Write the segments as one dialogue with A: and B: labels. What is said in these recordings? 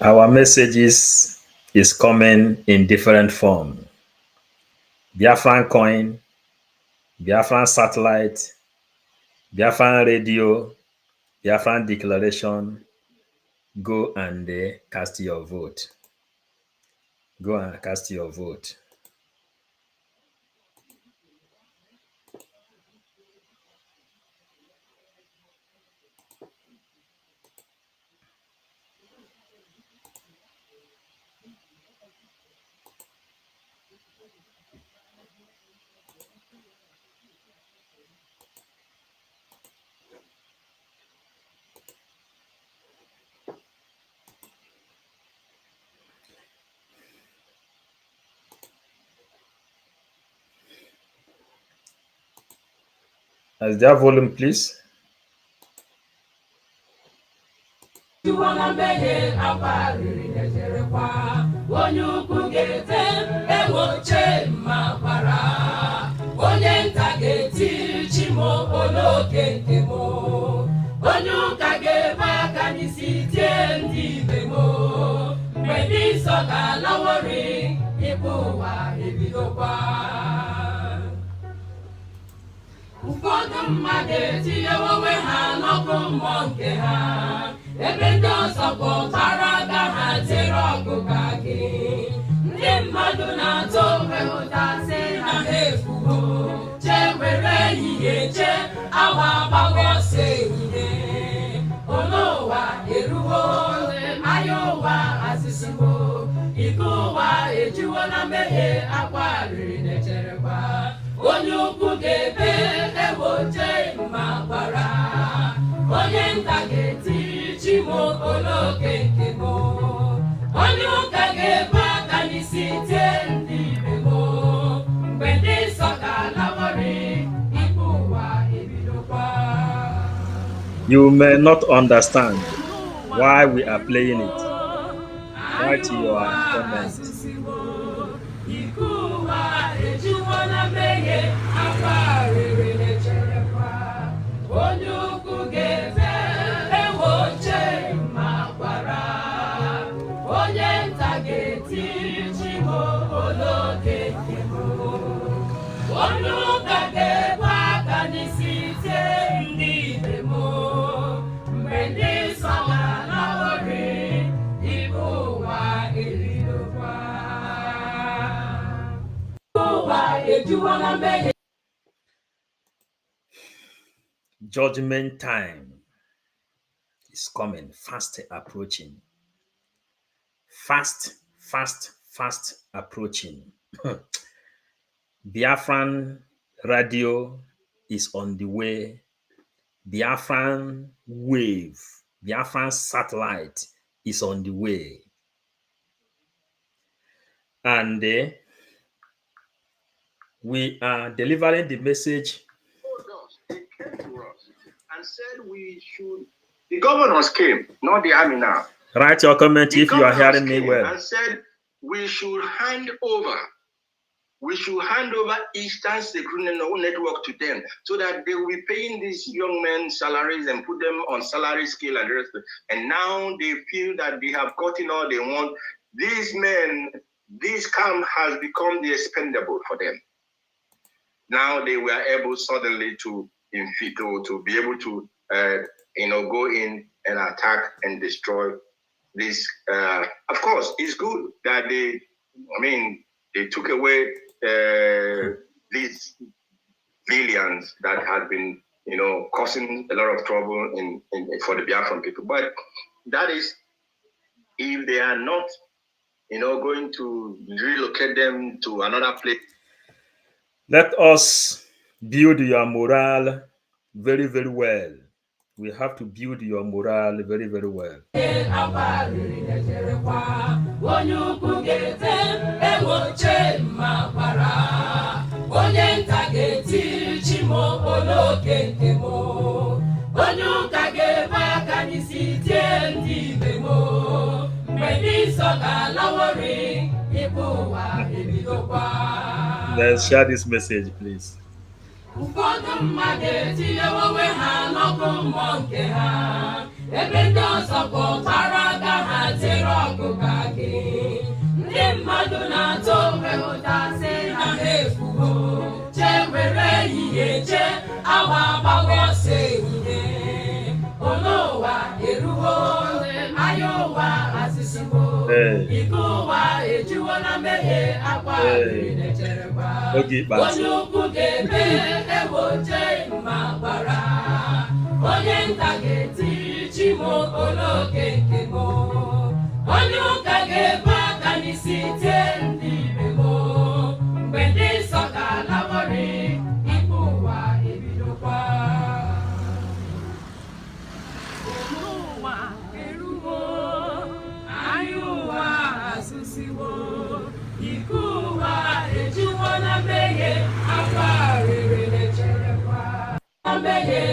A: Our messages is coming in different form. Biafran coin, Biafran satellite, Biafran radio, Biafran declaration. Go and cast your vote. Go and cast your vote. As their volume, please.
B: Ụfọdụ mmadụ etinyewo onwe ha n'ọkụ mmụọ nke ha ebe ndị ọzọ bụ ọkpara aka ha tere ọgụ ka gị. Ndị mmadụ na-atụ onwe ụta sị na ha efugo chee were ehihie chee awa agbawa ọsọ ehihie. Olu ụwa eruwo anya ụwa azịziwo ike ụwa ejiwo na mmehie akwa riri na-echerekwa. Onye ukwu ga-ebe ewoche ma gbara onye nta ga-eti chimokoloke nke m. Onye ụka ga-ebe aka n'isi tie ndị ibe m. Mgbe ndị nsọ ga-alawori ikpe ụwa ebidokwa.
A: You may not understand why we are playing it. Write your comments. Judgment time is coming, fast approaching. Fast approaching. Biafran radio is on the way. Biafran wave, Biafran satellite is on the way. And we are delivering the message.
C: They came to us and said we should. The governors came, not the army now.
A: Write your comment if you are hearing me well.
C: And said we should hand over Eastern Security Network to them so that they will be paying these young men salaries and put them on salary scale and the rest. And now they feel that they have gotten all they want. These men, this camp has become the expendable for them. Now they were able suddenly to be able to go in and attack and destroy this. Of course, it's good that they took away these billions that had been causing a lot of trouble for the Biafran people. But that is if they are not going to relocate them to another place.
A: Let us build your morale very, very well. We have to build your morale very, very well. Let's share this message, please.
B: Ụfọdụ mmadụ etinyewo onwe ha n'ọkụ mmụọ nke ha ebe ndị ọzọ bụ ọkpara aka ha tere ọkụ ka gị ndị mmadụ na-atọ onwe ụta sị na ha efugo chee were ehihie chee awa agbaghị ọsọ ehihie olu ụwa erugo anya ụwa asịsịgo ike ụwa ejiwo na mmehie akwa na-echerekwa onye ukwu ga-ebe ewe oche ma gbara onye nta ga-eti chimo oloke nke mo onye ụka ga-ebe aka n'isi tie ndị ibe mo mgbe ndị nsọ ga-alawori ikpe ụwa ebidokwa ụwa erugo anya ụwa asụsiwo ike ụwa ejiwo na mmehie akwa rere na-echerekwa na mmehie.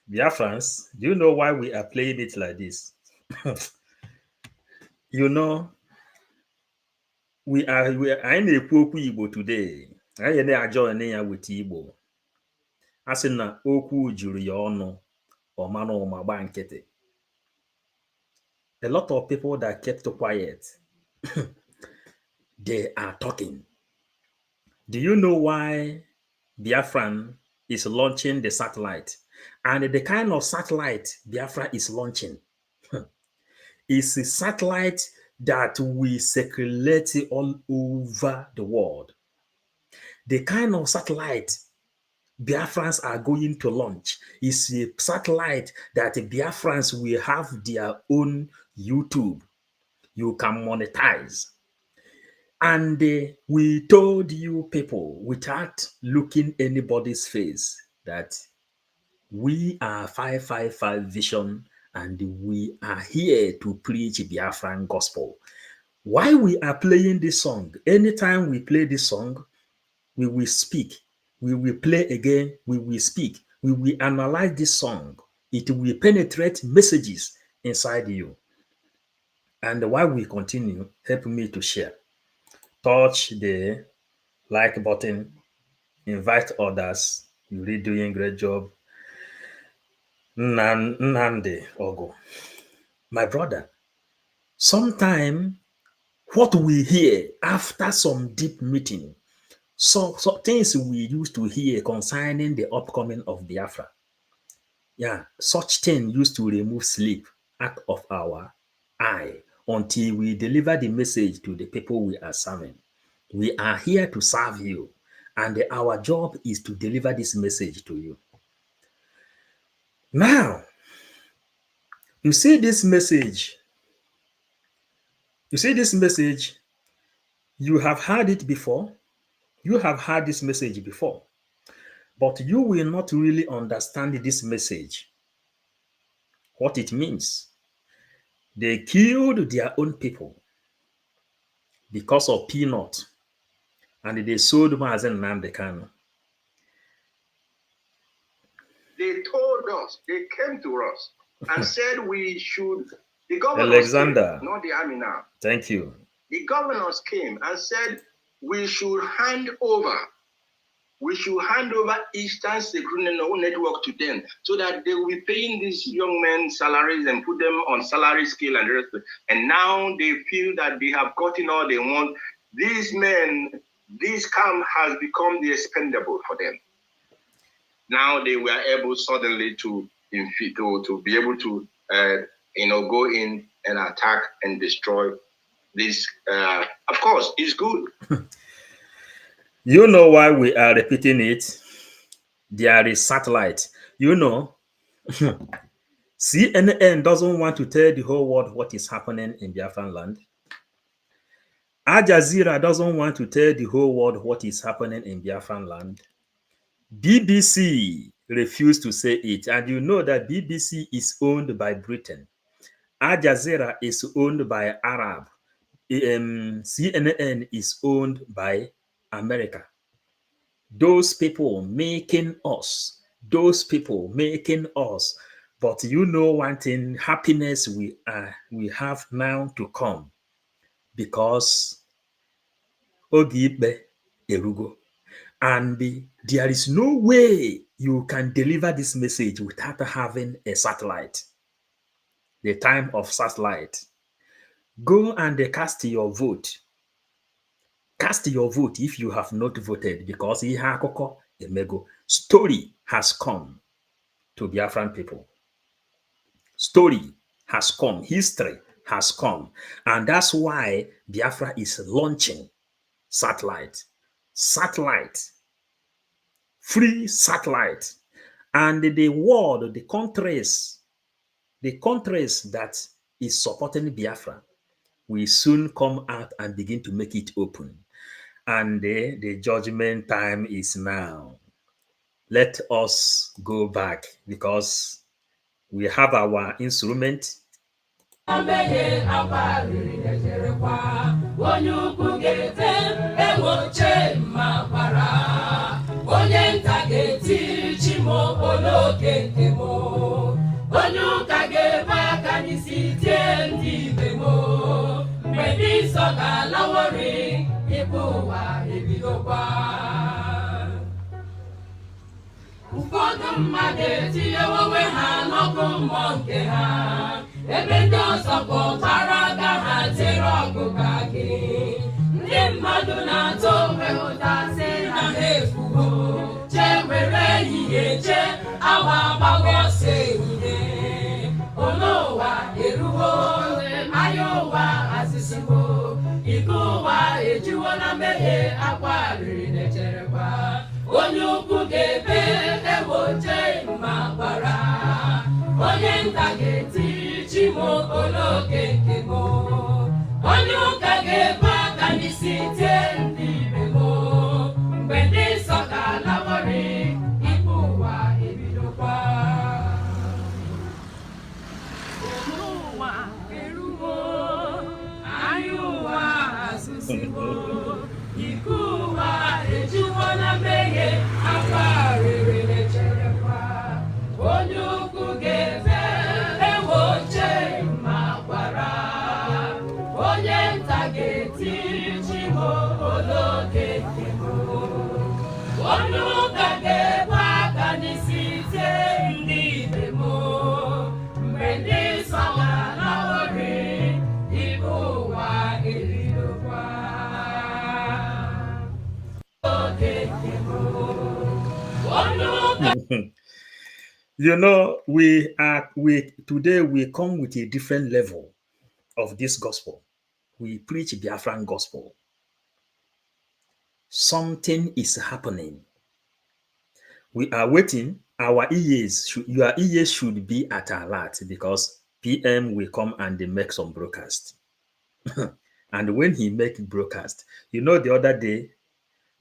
A: Biafrans, do you know why we are playing it like this? You know, I na-ekwu okwu Igbo today. Anyị na-ajọ ya with Igbo. A sị na okwu juru ya ọnụ, ọ mara ụma gba nkịtị. A lot of people that kept quiet, they are talking. Do you know why Biafran is launching the satellite? And the kind of satellite Biafra is launching is a satellite that will circulate all over the world. The kind of satellite Biafrans are going to launch is a satellite that Biafrans will have their own YouTube. You can monetize. And we told you people without looking anybody's face that we are 555 Vision and we are here to preach Biafran gospel. Why we are playing this song? Anytime we play this song, we will speak. We will play again. We will speak. We will analyze this song. It will penetrate messages inside you. And while we continue, help me to share. Touch the like button. Invite others. You're really doing a great job. Nande Ogo. My brother, sometimes what we hear after some deep meeting, so things we used to hear concerning the upcoming of Biafra, such thing used to remove sleep out of our eye until we deliver the message to the people we are serving. We are here to serve you, and our job is to deliver this message to you. Now, you see this message. You see this message. You have heard it before. You have heard this message before. But you will not really understand this message. What it means. They killed their own people because of peanut. And they sold Mazen Namdekan.
C: They told us, they came to us and said we should, the governors
A: Alexander,
C: came, not the army now.
A: Thank you.
C: The governors came and said we should hand over Eastern Security Network to them so that they will be paying these young men salaries and put them on salary scale and the rest. And now they feel that they have gotten all they want. These men, this camp has become the expendable for them. Now they were able suddenly to be able to go in and attack and destroy this. Of course, it's good.
A: You know why we are repeating it? There is satellite. You know, CNN doesn't want to tell the whole world what is happening in Biafran land. Al Jazeera doesn't want to tell the whole world what is happening in Biafran land. BBC refused to say it. And you know that BBC is owned by Britain. Al Jazeera is owned by Arab. CNN is owned by America. Those people making us. But you know one thing, happiness we have now to come. Because Ogibe Erugo. And there is no way you can deliver this message without having a satellite. the time of satellite. Go and cast your vote. Cast your vote if you have not voted, because ihe akụkọ emego. Story has come to Biafran people. Story has come. History has come. And that's why Biafra is launching satellite. Satellite. Free satellite. And the world, the countries that is supporting Biafra will soon come out and begin to make it open. And the judgment time is now. Let us go back, because we have our instrument.
B: Ụfọdụ mmadụ etinyewo onwe ha n'ọkụ mmụọ nke ha, ebe ndị ọzọ kpọtara aka ha tere ọgụ ka gị. Ndị mmadụ na-atụ onwe ụta sị na ha efugo, chee were ehihie chee awa agbago ọsọ ehihie. Olu ụwa eruwo, anya ụwa azịsiwo, ike ụwa ejiwo na mmehie akwa riri na-echerekwa. Onye ukwu ga-ebe ewoche ma gbara, onye nta ga-eti chimo oloke nke mo, onye ụka ga-ebe aka n'isi tie ndị ibe mo, mgbe ndị nsọ ga-alawori ikpe ụwa ebidokwa. Ụwa eruwo, anya ụwa azụziwo, ike ụwa ejiwo na mmehie akwa rere na-echerekwa. Onye ukwu ga-efe ewoche ma gbara, onye nta ga-eti chimo oloke nke mo, onye ụka ga-ebe aka n'isi tie ndị ibe mo, mgbe ndị nsọ ga-alawori ikpe ụwa ebidokwa.
A: You know, today we come with a different level of this gospel. We preach Biafran gospel. Something is happening. We are waiting. Your ears should be at alert, because PM will come and they make some broadcast. And when he make broadcast, you know, the other day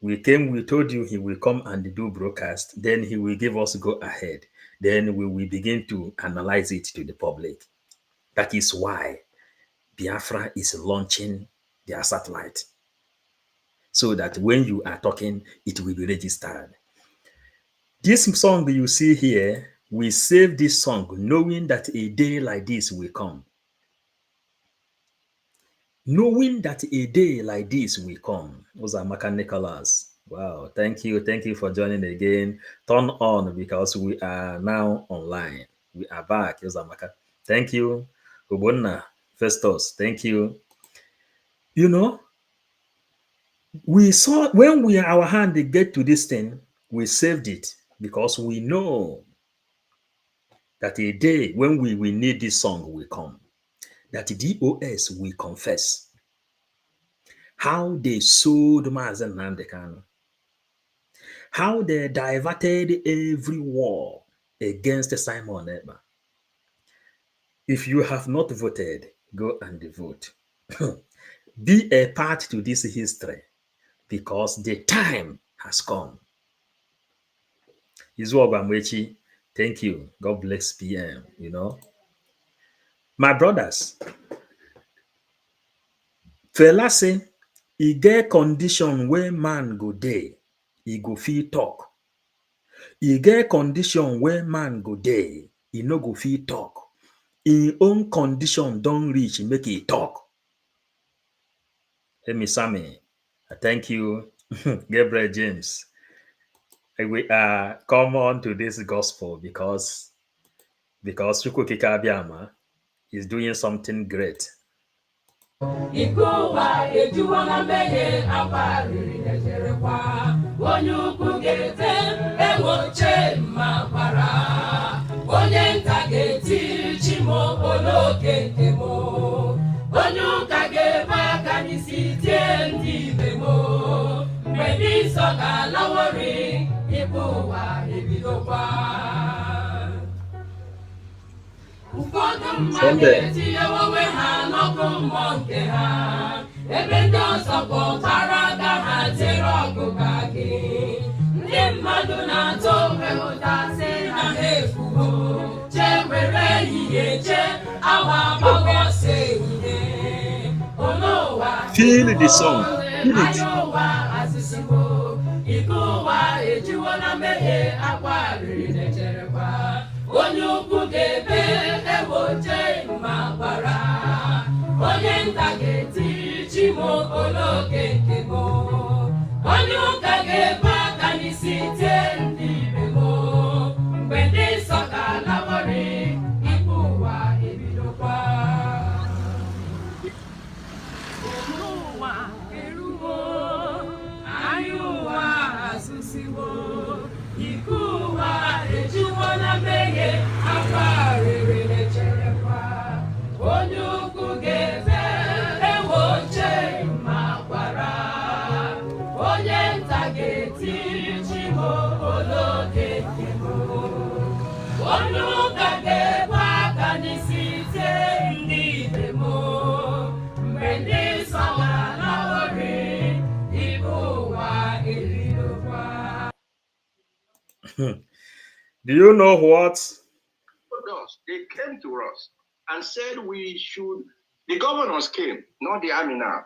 A: we told you he will come and do broadcast, then he will give us go ahead. Then we will begin to analyze it to the public. That is why Biafra is launching their satellite, so that when you are talking, it will be registered. This song you see here, we save this song knowing that a day like this will come. Knowing that a day like this will come. Those are Maka Nicholas. Wow, thank you for joining again. Turn on, because we are now online. We are back. Those are Maka. Thank you, Ubonna Festus. Thank you. You know, we saw when our hand get to this thing, we saved it, because we know that a day when we will need this song will come. That DOS will confess how they sold Mazen Nandekano, how they diverted every war against Simon Ekpa. If you have not voted, go and vote. Be a part to this history, because the time has come. Izuogwamwechi, thank you. God bless PM, you know. My brothers, fella say, e get condition where man go dey, e go fit talk. E get condition where man go dey, e no go fit talk. In own condition don reach, make e talk. Let me Sammy, thank you, Gabriel James. We come on to this gospel because Chukwukika Abiyama is doing something great.
B: Ikuwa ejuwana meye abariri nejerekwa onye ukwu ga-ete enwoche makwara onye nta ga-eti chimo oloke nke mo onye ụka ga-ebe aka n'isi tie ndị ibe mo mgbe ndị nsọ ga-alawori ikpe ụwa ebidokwa ụfọdụ mmadụ etinyewo onwe ha n'ọkụ mmụọ nke ha ebe ndị ọzọ kpọtara aka ha tere ọgụ ka gị ndị mmadụ na-atọ onwe ụta sị na ha efugo chee were ehihie chee awa agbaghị ọsọ ehihie ụwa
A: Feel the song. Feel it.
B: anya ụwa azụzigbo ike ụwa ejiwo na mmehie akwa riri na-echerekwa onye ukwu ga-ebe egboche ma gbara onye nta ga-eti chimo oloke nke mo onye ụka ga-ebe aka n'isi tie ndị ibe mo mgbe ndị nsọ ga-alawori ikpe ụwa ebidokwa ụwa eruwo anya ụwa azụziwo ike ụwa ejiwo na mmehie akwa rere na-echerekwa onye ukwu ga-ebe egboche ma gbara onye nta ga-eti chimo oloke nke mo onye ụka ga-ebe aka n'isi tie ndị ibe mo mgbe ndị nsọ ga-alawori ikpe ụwa ebidokwa.
A: Do you know what?
C: They came to us and said we should, the governors came, not the army now.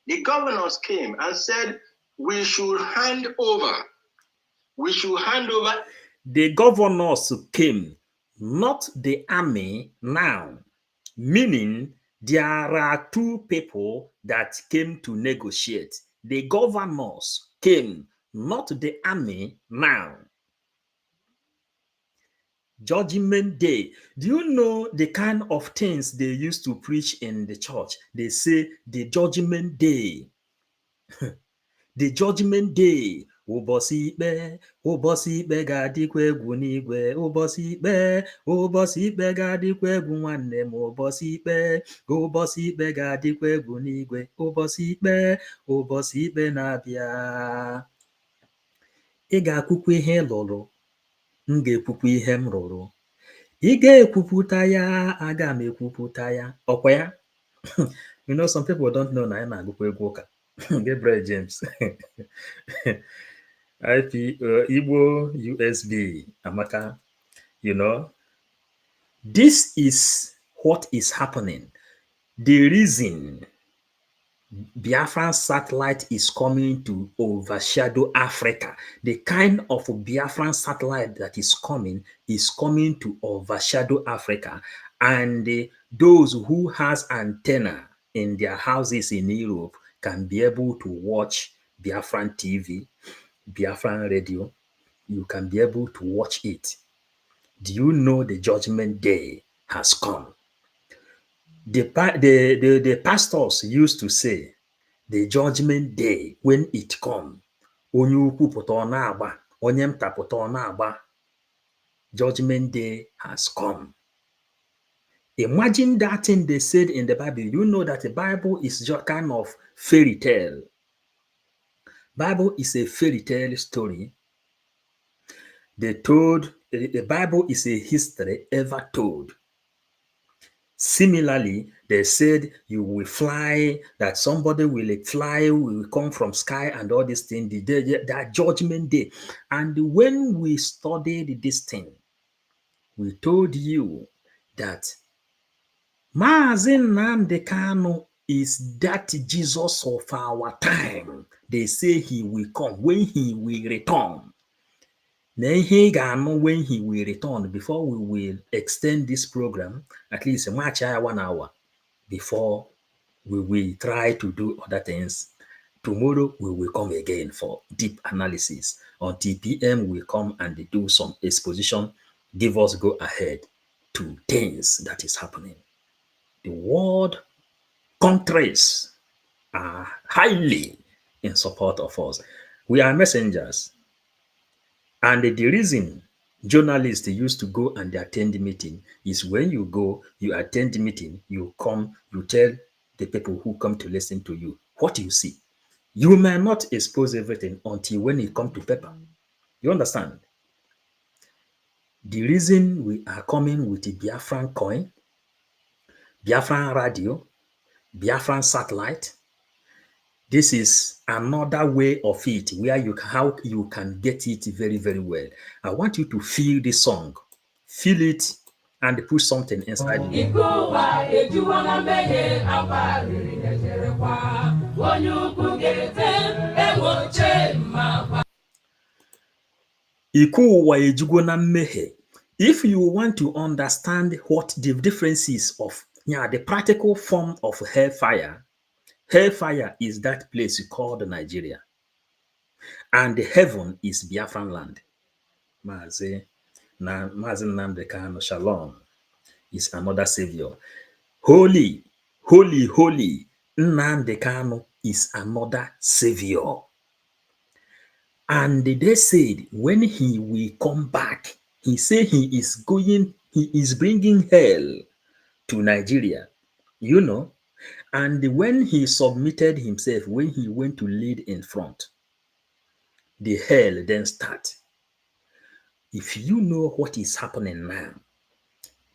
C: The governors came and said we should hand over.
A: The governors came, not the army now. Meaning, there are two people that came to negotiate. The governors came, not the army now. Judgment Day. Do you know the kind of things they used to preach in the church? They say the Judgment Day. The Judgment Day. Ụbọchị ikpe ga-adịkwa egwu n'igwe. Ụbọchị ikpe ga-adịkwa egwu nwanne m. Ụbọchị ikpe ga-adịkwa egwu n'igwe. Ụbọchị ikpe na-abịa. Ị ga-akwụkwa ihe lụrụ. M ga-ekwupụ ihe m rụrụ. Ị ga-ekwupụta ya, aga m ekwupụta ya. Ọkwa ya? You know, some people don't know na ya na-agụkwa egwu ụka. Gabriel James. IP Igbo USB Amaka. You know, this is what is happening. The reason Biafran satellite is coming to overshadow Africa. The kind of Biafran satellite that is coming to overshadow Africa. And those who has antenna in their houses in Europe can be able to watch Biafran TV, Biafran radio. You can be able to watch it. Do you know the Judgment Day has come? The pastors used to say, the Judgment Day, when it comes, onye ukwu pụta ọ na-agba, onye nta pụta ọ na-agba. Judgment Day has come. Imagine that thing they said in the Bible. You know that the Bible is just kind of fairy tale. Bible is a fairy tale story. The Bible is a history ever told. Similarly, they said you will fly, that somebody will fly, will come from sky and all these things, that Judgment Day. And when we studied this thing, we told you that Mazi Nnamdi Kanu is that Jesus of our time. They say he will come, when he will return. Then he gonna when he will return. Before we will extend this program, at least 1 hour before we will try to do other things. Tomorrow we will come again for deep analysis. On TPM we come and do some exposition. Give us go ahead. to things that is happening. The world countries are highly in support of us. We are messengers. And the reason journalists used to go and attend the meeting is when you go, you attend the meeting, you come, you tell the people who come to listen to you what you see. You may not expose everything until when it comes to paper. You understand? The reason we are coming with the Biafran coin, Biafran radio, Biafran satellite, this is another way of it where how you can get it very, very well. I want you to feel this song, feel it, and put something inside you. Ikuwa ejugo na mmehie. If you want to understand what the difference is of the practical form of hellfire, hellfire is that place called Nigeria. And the heaven is Biafran land. Mazi Nnamdi Kanu, Shalom, is another savior. Holy, holy, holy, Nnamdi Kanu is another savior. And they said when he will come back, he said he is bringing hell to Nigeria, you know. And when he submitted himself, when he went to lead in front, the hell then start. If you know what is happening now,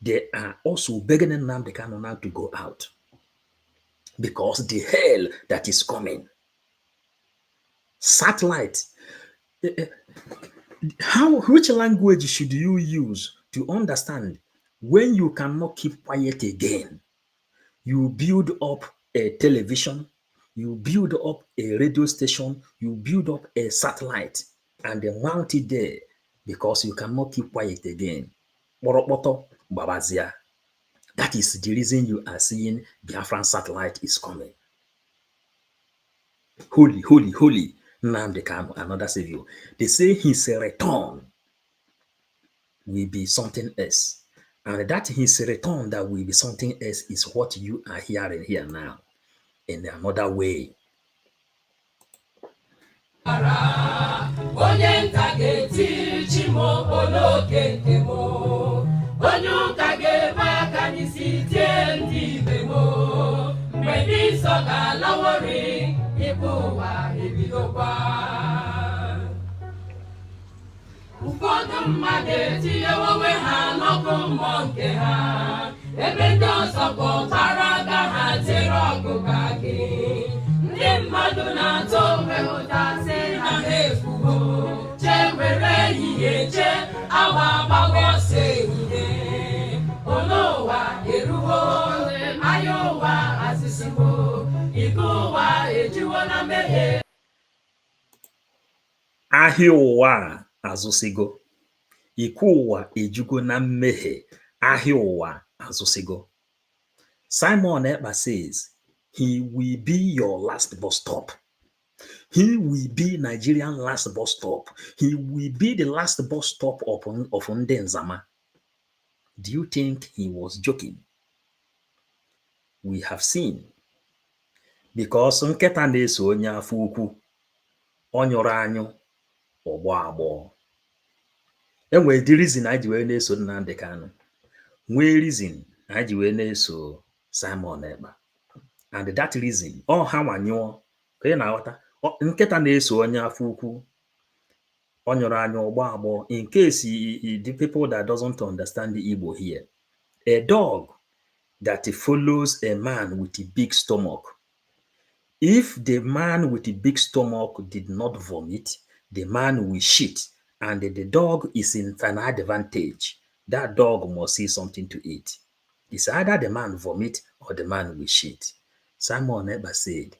A: they are also begging Nnamdi Kanu now to go out. Because the hell that is coming. Satellite. Which language should you use to understand when you cannot keep quiet again? You build up a television, you build up a radio station, you build up a satellite, and they mount it there because you cannot keep quiet again. That is the reason you are seeing Biafran satellite is coming. Holy, holy, holy, Nnamdi Kanu, another savior. They say his return will be something else. And that his return that will be something else is what you are hearing here now in another way.
B: Ụfọdụ mmadụ etinyewo onwe ha n'ọkụ mmụọ nke ha, ebe ndị ọzọ kpọtara aka ha tere ọgụ ka gị. Ndị mmadụ na-atụ onwe ụta sị na ha efugo, chee were ehihie chee awa agbaghị ọsọ ehihie. Olu ụwa eruwo, anya ụwa azụsiwo, ike ụwa ejiwo na mmehie.
A: Ahịa ụwa azụsigo, ike ụwa ejugo na mmehie, ahịa ụwa azụsigo. Simon Ekpa says he will be your last bus stop. He will be Nigerian last bus stop. He will be the last bus stop of Ndị Nzama. Do you think he was joking? We have seen. Because nketa na-eso onye afọ ukwu, ọ nyụrụ anyụ, ọgbọ agbọ. Enwere the reason I ji wee na-eso Nnamdi Kanu. Nwee reason I ji wee na-eso Simon Ekpa. And that reason, ọ ha nwanyụọ, ka ị na-aghọta, nkịta na-eso onye afọ ukwu, ọ nyụrụ anyụ ọgbọ agbọ. In case the people that doesn't understand the Igbo here, a dog that follows a man with a big stomach, if the man with a big stomach did not vomit, the man will shit, and the dog is in an advantage. That dog must see something to eat. It's either the man vomit or the man will shit. Simon Ekpa said,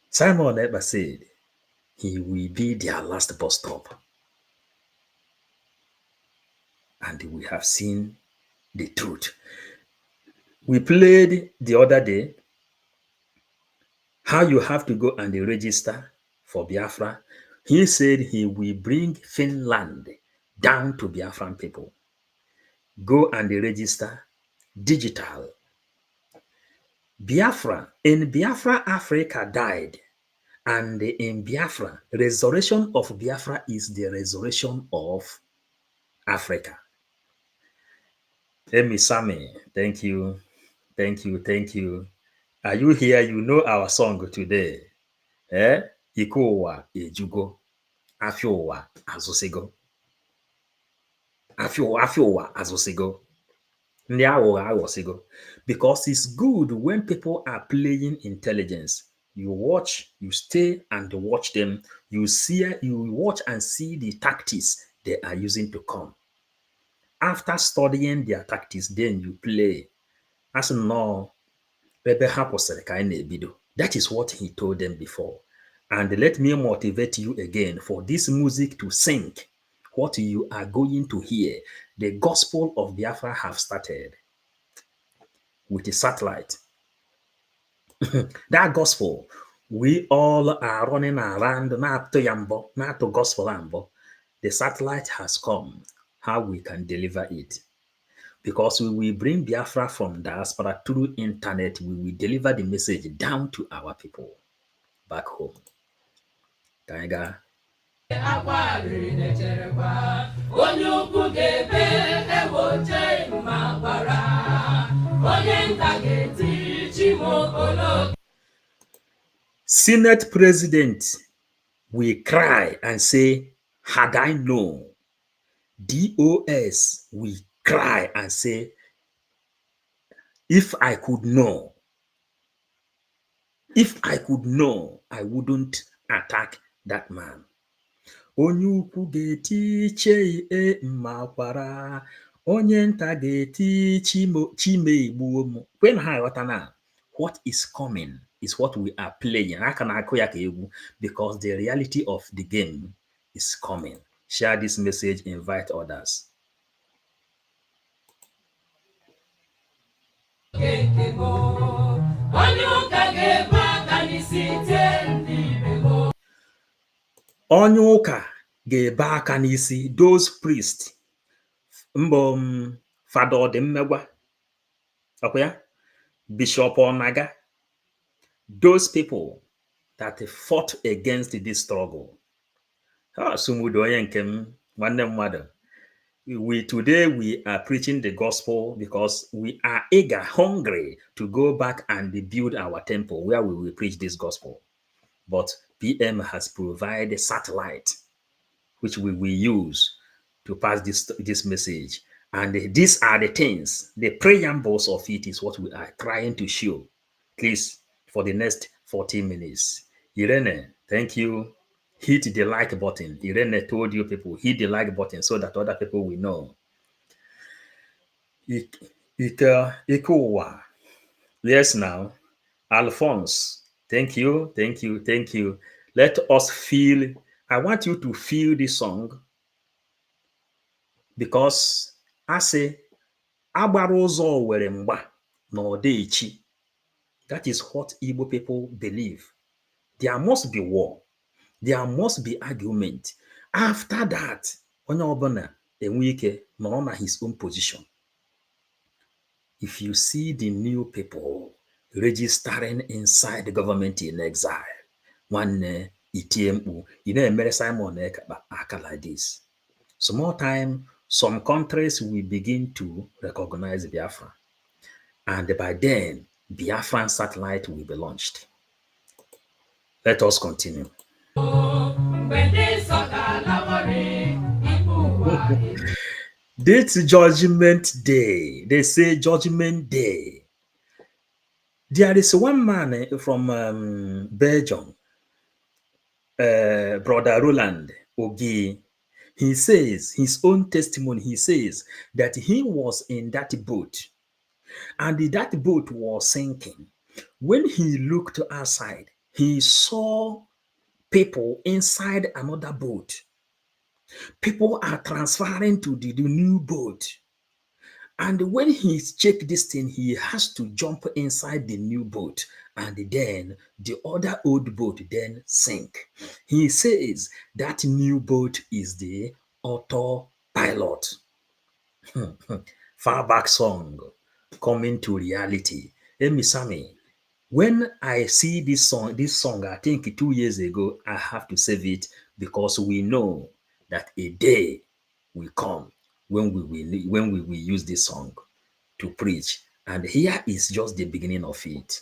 A: Simon Ekpa said, he will be their last bus stop. And we have seen the truth. We played the other day how you have to go and register for Biafra. He said he will bring Finland down to Biafran people. Go and register digital. Biafra, in Biafra, Africa died. And in Biafra, resurrection of Biafra is the resurrection of Africa. Emi Sami, thank you, thank you, thank you. Are you here? You know our song today. Iko ụwa ejugo, afia ụwa azụsigo. Afia ụwa azụsigo. Ndị aghụghọ aghọsigo. Because it's good when people are playing intelligence. You watch, you stay and watch them. You watch and see the tactics they are using to come. After studying their tactics, then you play. As no, ebe ha kwụsịrị ka anyị na-ebido. That is what he told them before. And let me motivate you again for this music to sink. What you are going to hear, the gospel of Biafra have started with a satellite. That gospel, we all are running around, not to gospel ambo. The satellite has come. How we can deliver it? Because we will bring Biafra from diaspora through internet. We will deliver the message down to our people back home. Kaiga. Senate president will cry and say, had I known. DOS will cry and say, if I could know. If I could know, I wouldn't attack that man. Onye ukwu ga-eti iche mma kwara, onye nta ga-eti chime igbuo m. When ha ghọta na what is coming is what we are playing. Aka na-akụ ya ka egwu, because the reality of the game is coming. Share this message, invite others. Onye ụka ga-ebe aka n'isi, those priests, Fada Ọdịmmegwa, Bishop Onaga, those people that fought against this struggle. Today we are preaching the gospel because we are eager, hungry to go back and build our temple where we will preach this gospel. But PM has provided satellite, which we will use to pass this message. And these are the things, the preambles of it is what we are trying to show. Please, for the next 40 minutes. Irene, thank you. Hit the like button. Irene told you people, hit the like button so that other people will know. Ikowa. Yes, now. Alphonse, thank you, thank you, thank you. Let us feel, I want you to feel this song because I say, agbara ụzọ were mgba na ọdechi. That is what Igbo people believe. There must be war. There must be argument. After that, onye ọbụla enwe ike nọrọ na his own position. If you see the new people registering inside the government in exile, one itie mkpu, na-emere Simon aka like this. Some more time, some countries will begin to recognize Biafra. And by then, Biafran satellite will be launched. Let us continue. This Judgment Day. They say Judgment Day. There is one man from Belgium, Brother Roland Ogi. He says, his own testimony, he says that he was in that boat and that boat was sinking. When he looked outside, he saw people inside another boat. People are transferring to the new boat. And when he checked this thing, he has to jump inside the new boat. And then the other old boat then sink. He says that new boat is the autopilot. far back song coming to reality. Emisami, when I see this song, I think 2 years ago, I have to save it because we know that a day will come when we will use this song to preach. And here is just the beginning of it.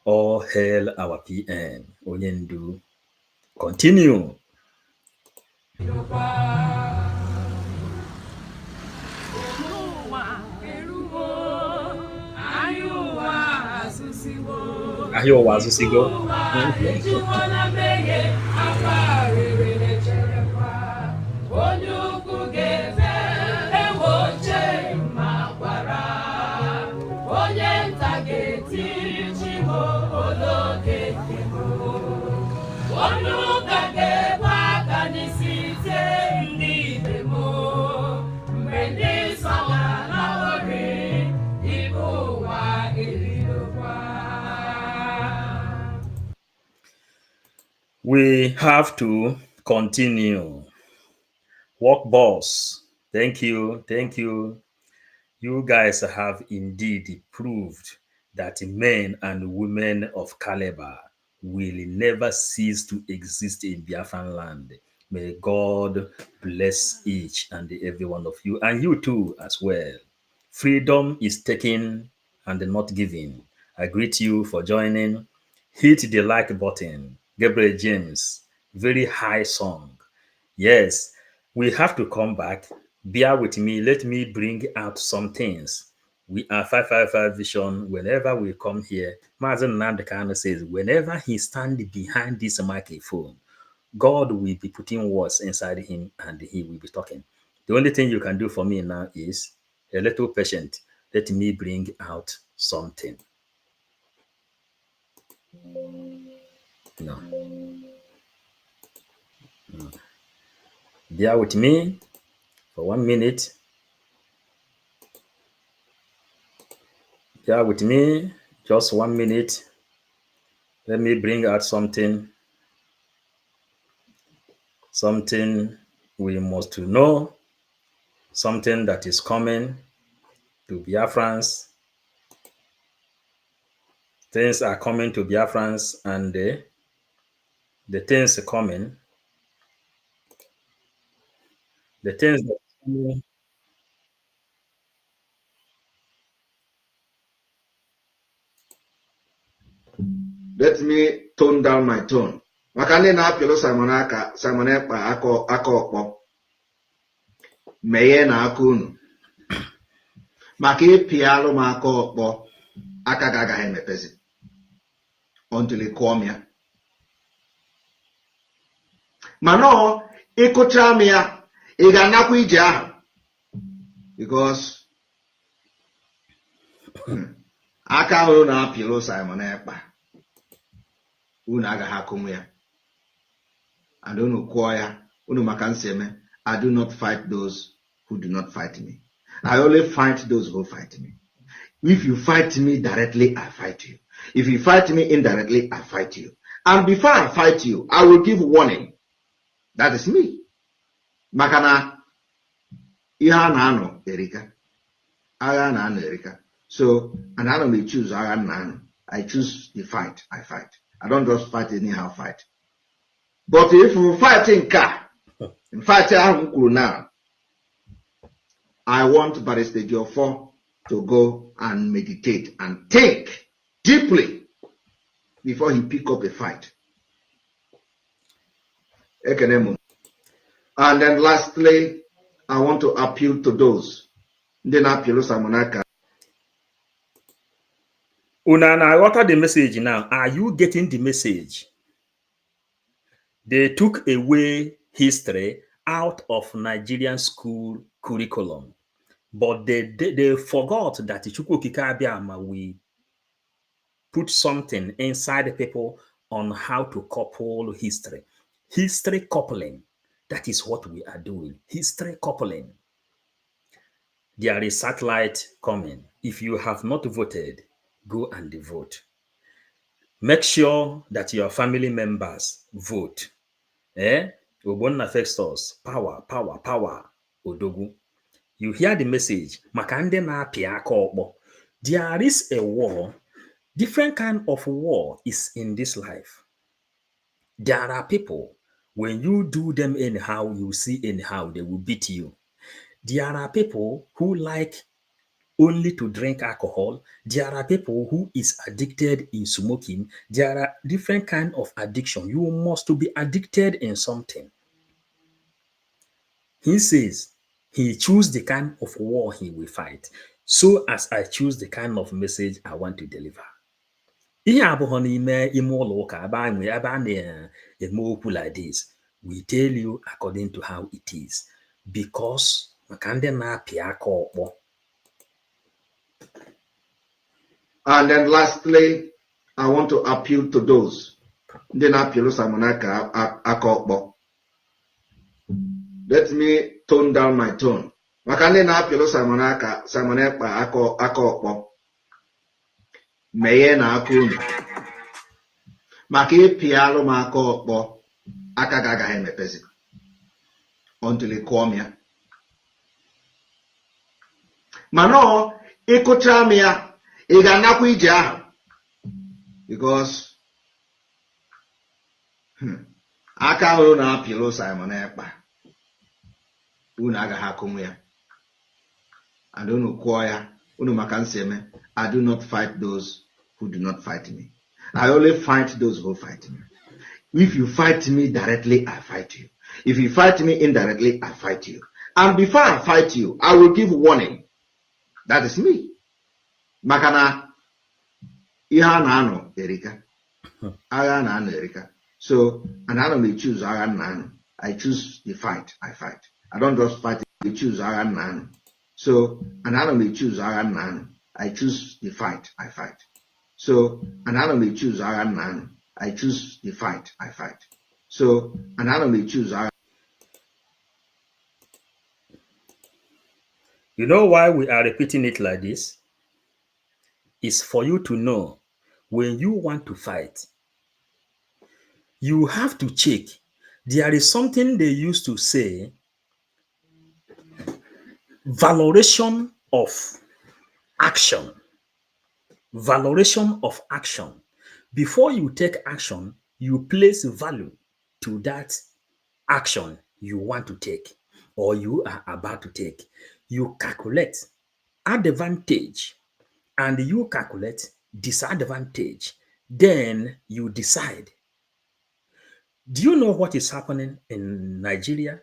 A: All hail our PM, Onyendu. Continue. Ahio Wazusigo. We have to continue. Work boss. Thank you. Thank you. You guys have indeed proved that men and women of caliber will never cease to exist in Biafran land. May God bless each and every one of you, and you too as well. Freedom is taken and not given. I greet you for joining. Hit the like button. Gabriel James, very high song. Yes, we have to come back. Bear with me. Let me bring out some things. We are 555 Vision. Whenever we come here, Mazen Nandekano says, whenever he stands behind this microphone, God will be putting words inside him and he will be talking. The only thing you can do for me now is a little patient. Let me bring out something. No. Bear with me for 1 minute. Bear with me just 1 minute. Let me bring out something we must know, something that is coming to Biafrans. Things are coming to Biafrans, and the things are coming. The things that are coming.
D: Let me tone down my tone. Maka ndị na-apịlụ Simon Ekpa aka ọkpọ meghe na aka unu maka ịpịalụ m aka ọkpọ aka ga-agaghị emepezi until ị kụọ m ya. Mana ịkụcha m ya ị ga-anakwa ije ahụ because aka ahụ na-apịlụ Simon Ekpa unu agaghị akụnwu ya and unu kụọ ya unu maka nsị eme. I do not fight those who do not fight me. I only fight those who fight me. If you fight me directly, I fight you. If you fight me indirectly, I fight you. And before I fight you, I will give warning. That is me. Makana ihe a na-anọ erika. Agha na-anọ erika. So, and I don't choose agha na-anọ. I choose the fight. I fight. I don't just fight anyhow fight. But if we fight in fight now, I want Barrister Jofor to go and meditate and think deeply before he pick up a fight. And then lastly, I want to appeal to those.
A: Una, what are the message now? Are you getting the message? They took away history out of Nigerian school curriculum, but they forgot that Chukwukika Abiyama will put something inside people on how to couple history. History coupling. That is what we are doing. History coupling. There is satellite coming. If you have not voted, go and vote. Make sure that your family members vote. Obonna Festus, power, power, power, Odogu. You hear the message. Makande na piaka okpo. There is a war. Different kind of war is in this life. There are people, when you do them anyhow, you see anyhow, they will beat you. There are people who like only to drink alcohol. There are people who is addicted in smoking. There are different kind of addiction. You must to be addicted in something. He says he choose the kind of war he will fight. So as I choose the kind of message I want to deliver. Ihe abụghị n'ime ime ụlọ ụka ebe a na-eme okwu like this. We tell you according to how it is. Because maka ndị na-apị aka ọkpọ.
D: And then lastly, I want to appeal to those ndị na-apịlụ Simon aka ọkpọ. Let me tone down my tone. Maka ndị na-apịlụ Simon Ekpa aka ọkpọ. Meghe na aka unu. Maka ịpịalụ m aka ọkpọ, aka gị agaghị emepezi until ị kụọ m ya. Mana ịkụcha m ya, ị ga-anakwa ije ahụ. Because aka ahụ na-apịlụ Simon Ekpa, unu agaghị akụnwu ya. And unu kụọ ya, unu maka nsi eme, I do not fight those who do not fight me. I only fight those who fight me. If you fight me directly, I fight you. If you fight me indirectly, I fight you. And before I fight you, I will give warning. That is me. Makana Iha nano Erika. Aga nano Erika. So anano may choose aga nano. I choose the fight. I fight. I don't just fight. I choose aga nano. So anano may choose aga nano. I choose the fight. I fight. So anano may choose aga nano. I choose the fight. I fight. So anano may choose aga.
A: You know why we are repeating it like this? It's for you to know when you want to fight, you have to check. There is something they used to say, valoration of action. Valoration of action. Before you take action, you place value to that action you want to take or you are about to take. You calculate advantage and you calculate disadvantage. Then you decide. Do you know what is happening in Nigeria,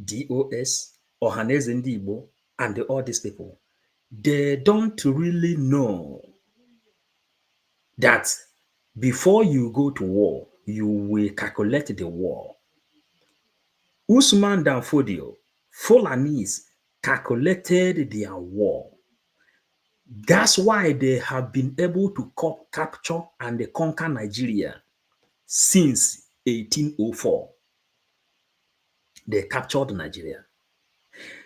A: DOS, Ohaneze Ndị Igbo, and all these people? They don't really know that before you go to war, you will calculate the war. Usman Dan Fodio, Fulanese calculated their war. That's why they have been able to capture and conquer Nigeria since 1804. They captured Nigeria.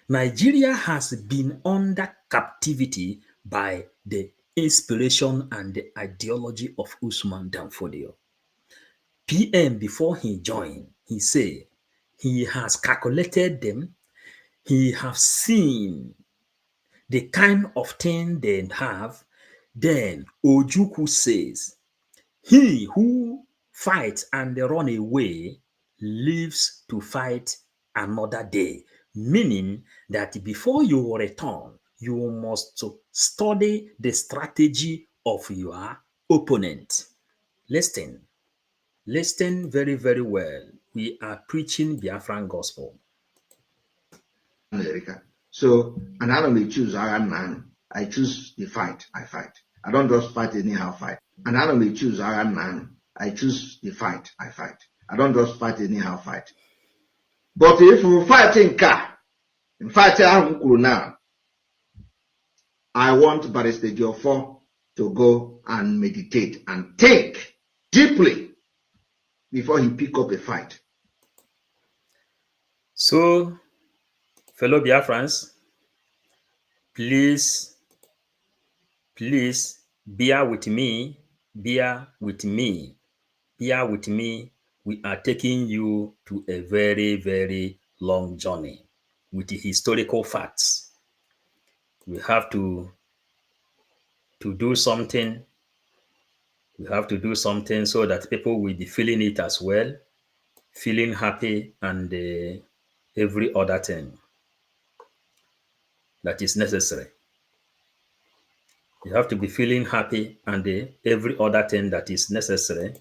A: Nigeria has been under captivity by the inspiration and the ideology of Usman Dan Fodio. PM, before he joined, he said he has calculated them. He has seen the kind of thing they have. Then Ojukwu says, he who fights and run away lives to fight another day. Meaning that before you return, you must study the strategy of your opponent. Listen very, very well. We are preaching Biafran gospel.
D: America. So another may choose aga nano. I choose the fight. I fight. I don't just fight anyhow fight. Another may choose aga nano. I choose the fight. I fight. I don't just fight anyhow fight. But if we fight in fight now, I want Barrister Jofor to go and meditate and think deeply before he pick up a fight.
A: So, fellow Biafrans, please bear with me. Bear with me. Bear with me. We are taking you to a very, very long journey with the historical facts. we have to do something. We have to do something so that people will be feeling it as well, feeling happy, and every other thing that is necessary. You have to be feeling happy and every other thing that is necessary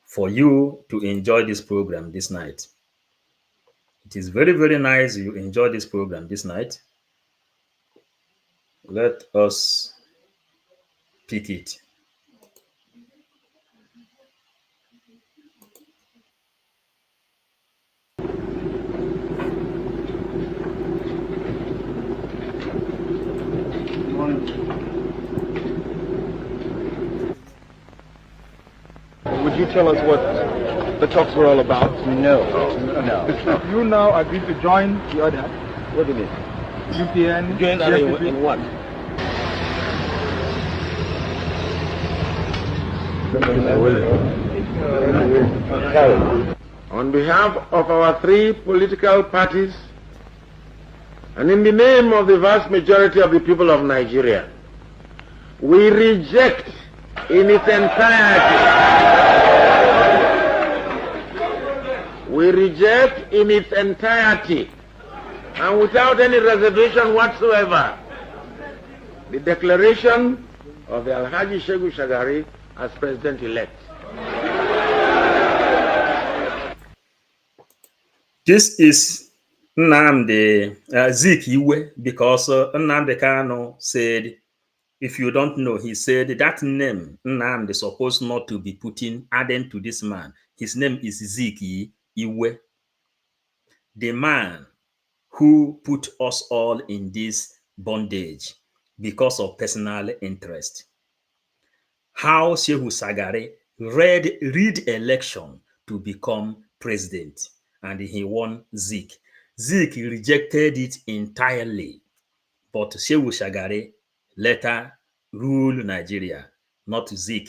A: for you to enjoy this program this night. It is very, very nice you enjoy this program this night. Let us pick it.
E: Would you tell us what the talks were all about?
F: No.
E: You now agreed to join the other.
F: What do you mean?
E: UPN.
F: Join in what?
G: On behalf of our three political parties, and in the name of the vast majority of the people of Nigeria, we reject in its entirety. We reject in its entirety and without any reservation whatsoever the declaration of the Alhaji Shehu Shagari as president-elect.
A: This is Nnamdi Zikiwe, because Nnamdi Kanu said, if you don't know, he said that name Nnamdi is supposed not to be added to this man. His name is Zikiwe, the man who put us all in this bondage because of personal interest. How Shehu Shagari read election to become president, and he won Zik. Zik rejected it entirely, but Shehu Shagari later ruled Nigeria, not Zik.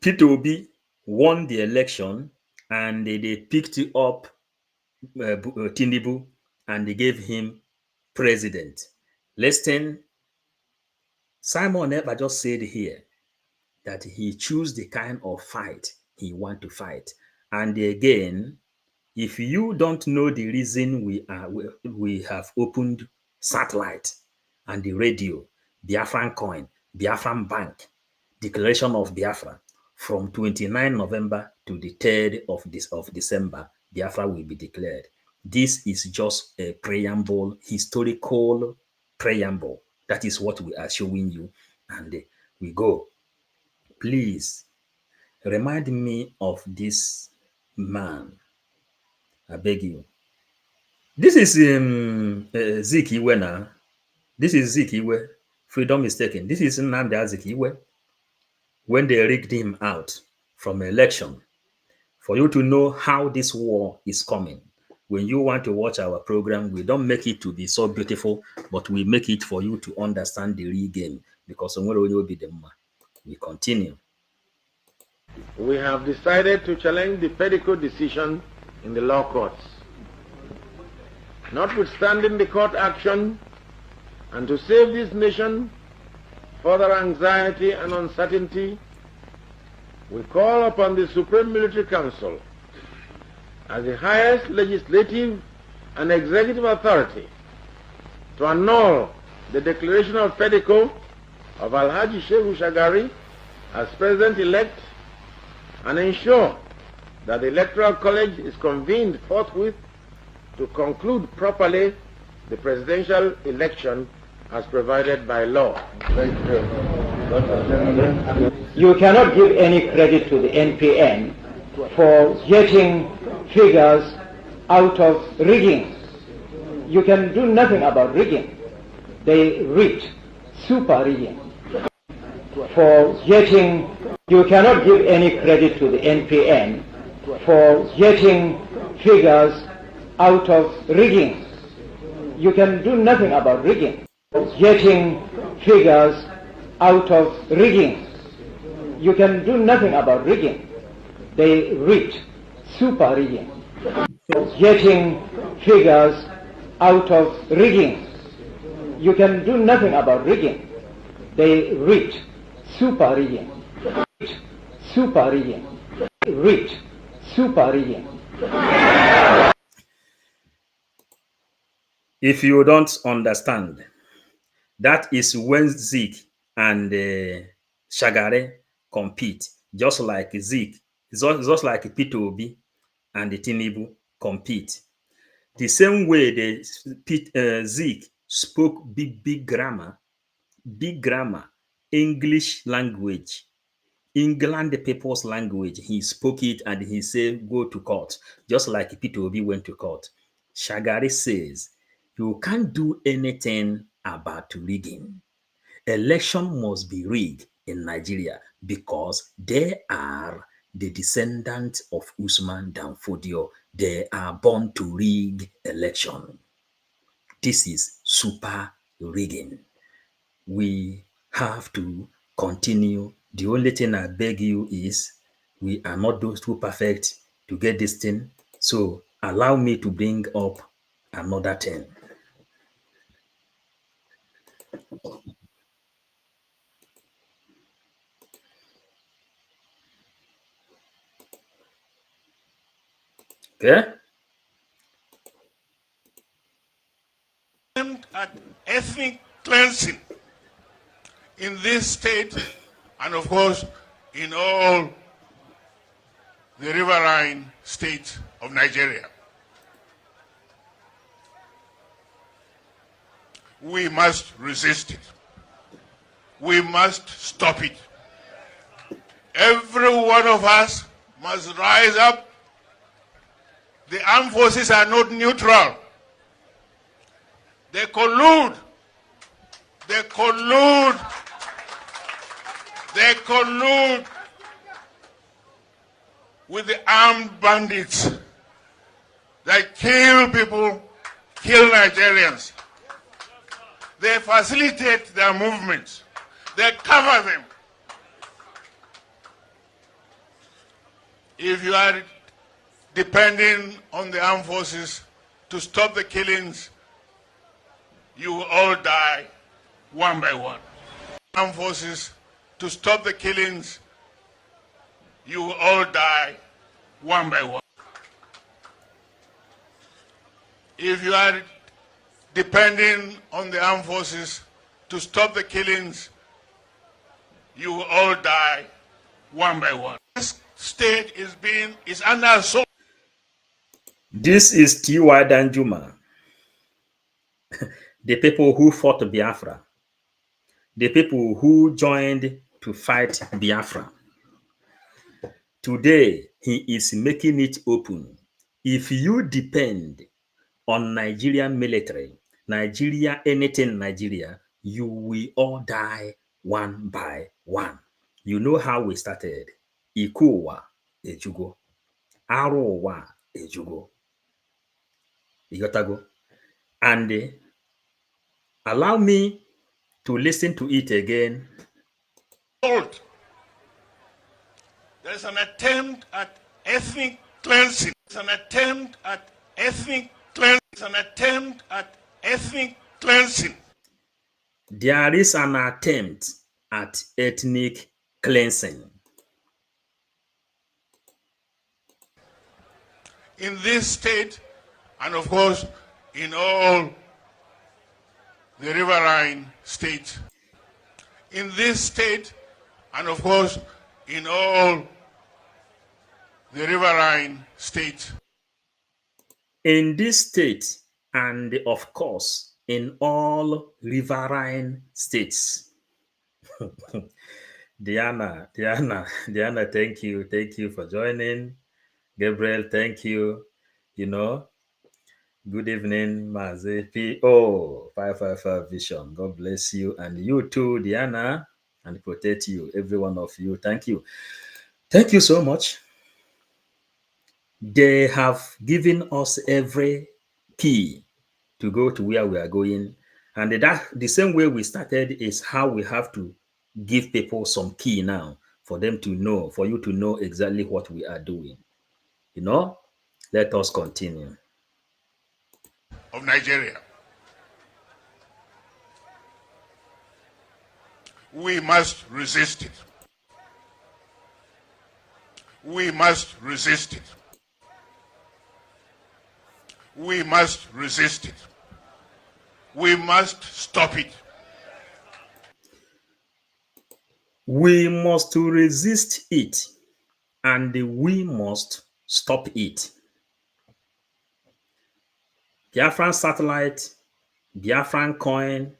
A: Peter Obi won the election, and they picked up Tinubu and they gave him president. Listen, Simon Eber just said here that he chose the kind of fight he want to fight. And again, if you don't know the reason we have opened satellite and the radio, BiafranCoin, Biafran Bank, Declaration of Biafra, from 29 November to the 3rd of December, Biafra will be declared. This is just a preamble, historical preamble. That is what we are showing you, and we go. Please remind me of this man. I beg you. This is Zikiwe now. This is Zikiwe. Freedom is taken. This is Nnamdi Azikiwe. When they rigged him out from election, for you to know how this war is coming. When you want to watch our program, we don't make it to be so beautiful, but we make it for you to understand the real game, because we continue.
G: We have decided to challenge the Pedico decision in the law courts. Notwithstanding the court action, and to save this nation further anxiety and uncertainty, we call upon the Supreme Military Council as the highest legislative and executive authority to annul the declaration of Pedico of Alhaji Shehu Shagari as president-elect and ensure that the Electoral College is convened forthwith to conclude properly the presidential election as provided by law.
F: Thank you. You cannot give any credit to the NPN for getting figures out of rigging. You can do nothing about rigging. They rigged, super rigging. For getting, you cannot give any credit to the NPN for getting figures out of rigging. You can do nothing about rigging. Getting figures out of rigging. You can do nothing about rigging. They rigged, super rigging. Getting figures out of rigging. you can do nothing about rigging. They rigged, super rigging, super rigging, rigged, super rigging.
A: If you don't understand, that is when Zeke and Shagare compete, just like Zeke, just like Peter Obi and the Tinubu compete. The same way Zeke spoke big grammar, English language, England people's language. He spoke it and he said, go to court, just like Peter Obi went to court. Shagari says, you can't do anything about rigging. Election must be rigged in Nigeria because they are the descendants of Usman Danfodio. They are born to rig election. This is super rigging. We have to continue. The only thing I beg you is we are not those too perfect to get this thing. So allow me to bring up another thing. Okay?
H: At ethnic cleansing in this state and of course in all the riverine states of Nigeria. We must resist it. We must stop it. Every one of us must rise up. The armed forces are not neutral. They collude. They collude. They collude with the armed bandits that kill people, kill Nigerians. They facilitate their movements. They cover them. If you are depending on the armed forces to stop the killings, you will all die one by one. Armed forces to stop the killings, you will all die one by one. If you are depending on the armed forces to stop the killings, you will all die one by one. This state is under assault.
A: This is T.Y. Danjuma, the people who fought Biafra, the people who joined to fight Biafra. Today, he is making it open. If you depend on Nigerian military, Nigeria, anything Nigeria, you will all die one by one. You know how we started. Ikuwa ejugo. Arowa ejugo. You got to go. And allow me to listen to it again.
H: There's an attempt at ethnic cleansing. There's an attempt at ethnic cleansing. There's an attempt at ethnic cleansing.
A: There is an attempt at ethnic cleansing.
H: In this state, and of course, in all the riverine states. In this state, and of course, in all the riverine states.
A: In this state, and of course, in all riverine states. Diana, thank you for joining. Gabriel, thank you. Good evening, Maze P.O. 555 Vision. God bless you. And you too, Diana, and protect you, every one of you. Thank you. Thank you so much. They have given us every key to go to where we are going. And the same way we started is how we have to give people some key now for them to know, for you to know exactly what we are doing. Let us continue.
H: Of Nigeria. We must resist it. We must resist it. We must resist it. We must stop it.
A: We must resist it, and we must stop it. Biafran satellite, BiafranCoin,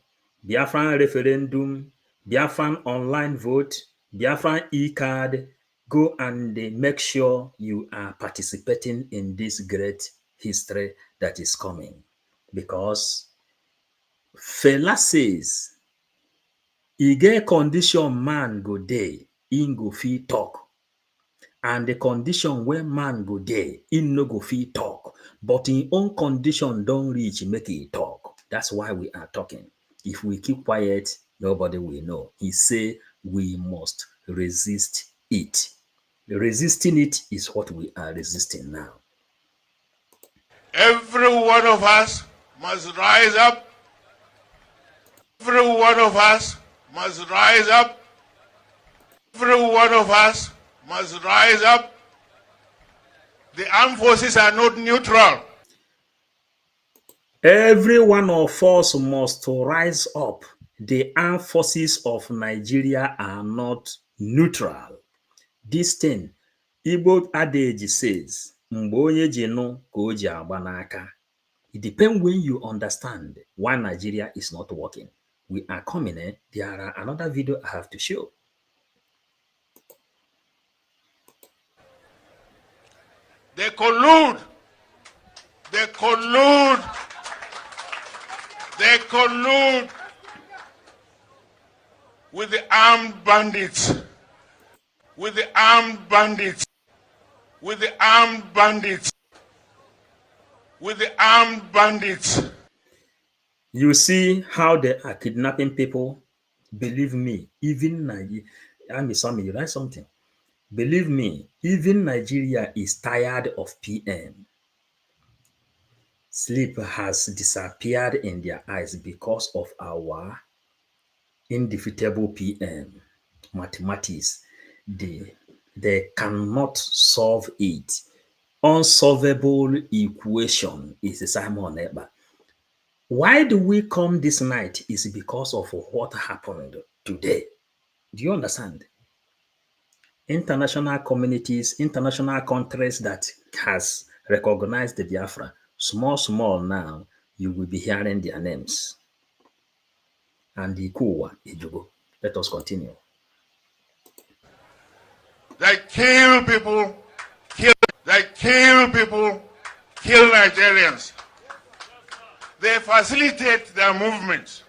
A: Biafran Referendum, Biafran online vote, Biafran IDcard. Go and make sure you are participating in this great history that is coming. Because Fela says, e get condition man go dey, im go fit talk. And the condition where man go dey, im no go fit talk. But im own condition don reach make e talk. That's why we are talking. If we keep quiet, nobody will know. He say we must resist it. Resisting it is what we are resisting now.
H: Every one of us must rise up. Every one of us must rise up. Every one of us must rise up. The armed forces are not neutral.
A: Every one of us must rise up. The armed forces of Nigeria are not neutral. This thing, Igbo adage says, mgbe onye ji nụ ka o ji agba n'aka. It depends when you understand why Nigeria is not working. We are coming. There are another video I have to show.
H: They collude. They collude. They collude with the armed bandits. With the armed bandits. With the armed bandits. With the armed bandits.
A: You see how they are kidnapping people? Believe me, even Nigeria, you write something. Believe me, even Nigeria is tired of PM. Sleep has disappeared in their eyes because of our indefeatable PM. Mathematics, they cannot solve it. Unsolvable equation is Simon Eber. Why do we come this night is because of what happened today. Do you understand? International communities, international countries that has recognized the Biafra, small now, you will be hearing their names. And the Ikuwa, Ijugo. Let us continue.
H: They kill people, they kill people, kill Nigerians. They facilitate their movements.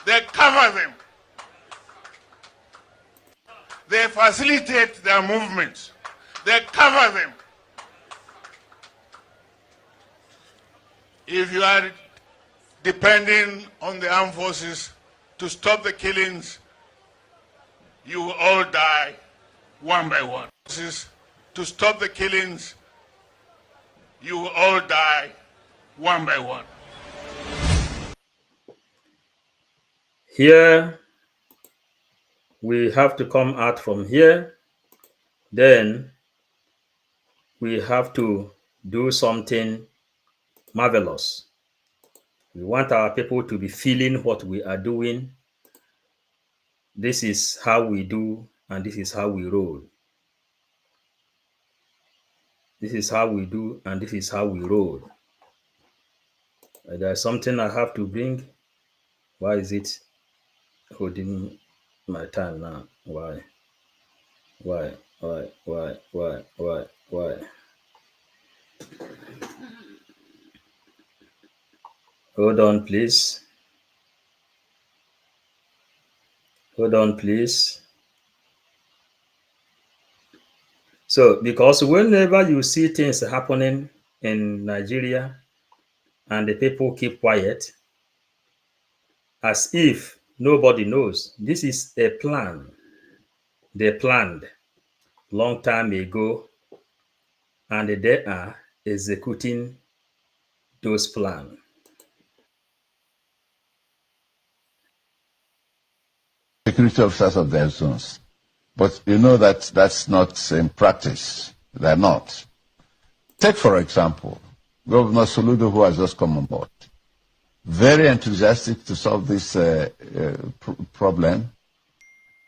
H: They cover them. They facilitate their movements. They cover them. If you are depending on the armed forces to stop the killings, you will all die one by one. To stop the killings, you will all die one by one.
A: Here, we have to come out from here. Then, we have to do something marvelous. We want our people to be feeling what we are doing. This is how we do, and this is how we roll. This is how we do, and this is how we roll. There's something I have to bring. Why is it holding my time now? Why? Hold on, please. Hold on, please. So, because whenever you see things happening in Nigeria and the people keep quiet, as if nobody knows, this is a plan. They planned long time ago, and they are executing those plans.
I: security officers of their zones. But you know that that's not in practice. They're not. Take, for example, Governor Soludo, who has just come on board. Very enthusiastic to solve this problem.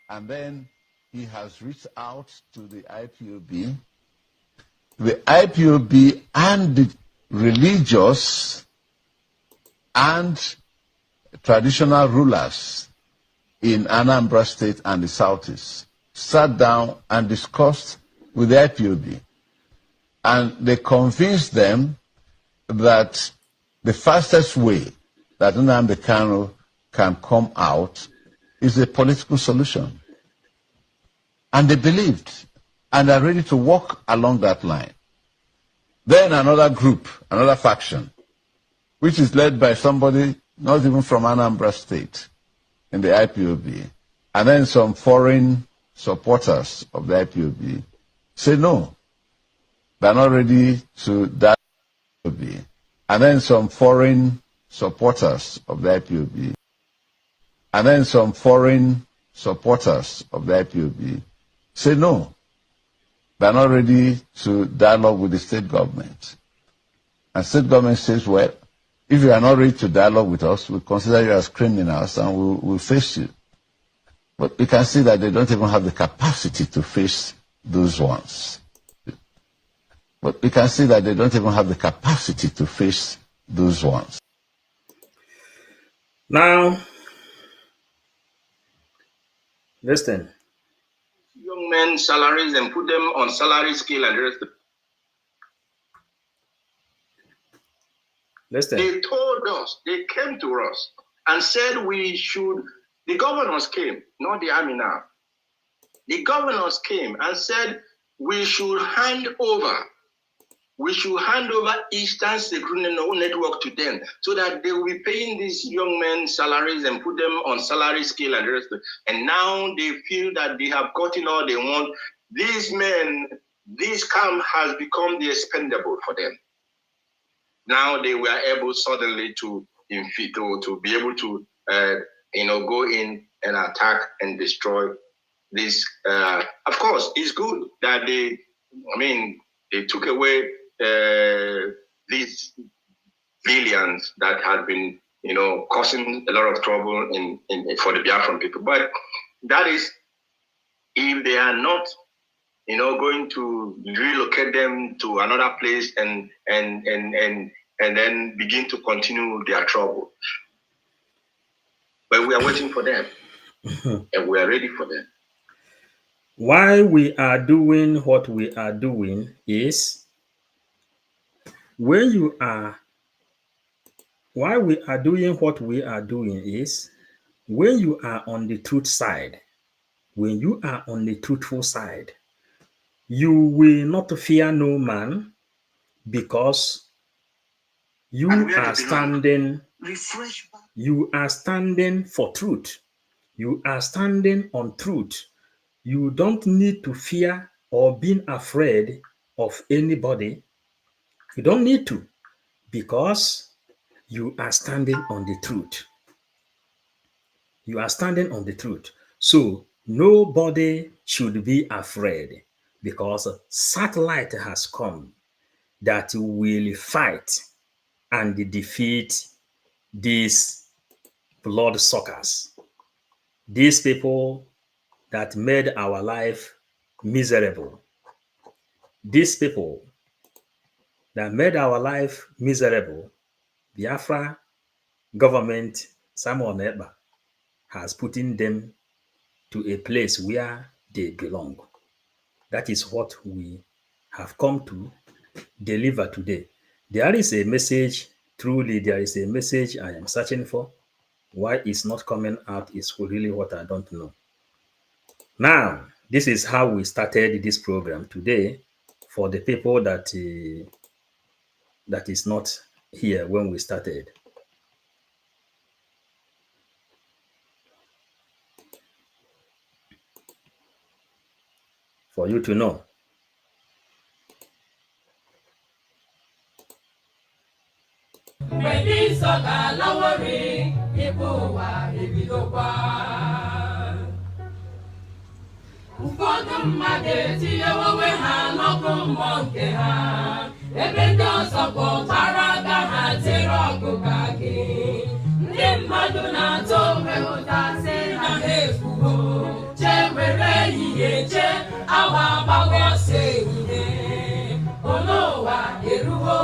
I: And then he has reached out to the IPOB. The IPOB and the religious and traditional rulers in Anambra State and the Southeast sat down and discussed with the IPOB. And they convinced them that the fastest way that Nnamdi Kanu can come out is a political solution. And they believed and are ready to walk along that line. Then another group, another faction, which is led by somebody not even from Anambra State in the IPOB, and then some foreign supporters of the IPOB say no, they're not ready to that IPOB. And then some foreign supporters of the IPOB, and then some foreign supporters of the IPOB say no, they're not ready to dialogue with the state government. And state government says, well, if you are not ready to dialogue with us, we consider you as criminals and we'll face you. But you can see that they don't even have the capacity to face those ones. But you can see that they don't even have the capacity to face those ones.
A: Now, listen.
C: Young men's salaries and put them on salary scale and the rest.
A: Listen.
C: They told us, they came to us and said we should, the governors came, not the army now. The governors came and said we should hand over Eastern Security Network to them so that they will be paying these young men salaries and put them on salary scale and the rest. And now they feel that they have gotten all they want. These men, this camp has become the expendable for them. Now they were able suddenly to be able to go in and attack and destroy this. Of course, it's good that they took away these villains that had been, causing a lot of trouble for the Biafran people. But that is, if they are not, going to relocate them to another place and then begin to continue their trouble. But we are waiting for them, and we are ready for them.
A: Why we are doing what we are doing is, why we are doing what we are doing is, when you are on the truth side, when you are on the truthful side, you will not fear no man, because you are standing for truth. You are standing on truth. You don't need to fear or be afraid of anybody. You don't need to, because you are standing on the truth. You are standing on the truth. So nobody should be afraid, because satellite has come that will fight and defeat these bloodsuckers, these people that made our life miserable, these people that made our life miserable. Biafra government, Samuel Neba, has put in them to a place where they belong. That is what we have come to deliver today. There is a message, truly there is a message I am searching for. Why it's not coming out is really what I don't know. Now, this is how we started this program today, for the people that is not here when we started. For you to know.
B: ụfọdụ mmadụ etinyewo onwe ha n'ọkụ mmụọ nke ha ebe ndị ọzọ kpọtara aka ha tere ọgụ ka gị ndị mmadụ na-atụ onwe ụta sị na ha efugo chee were ehihie chee awa agbawa ọsọ ehihie olu ụwa eruwo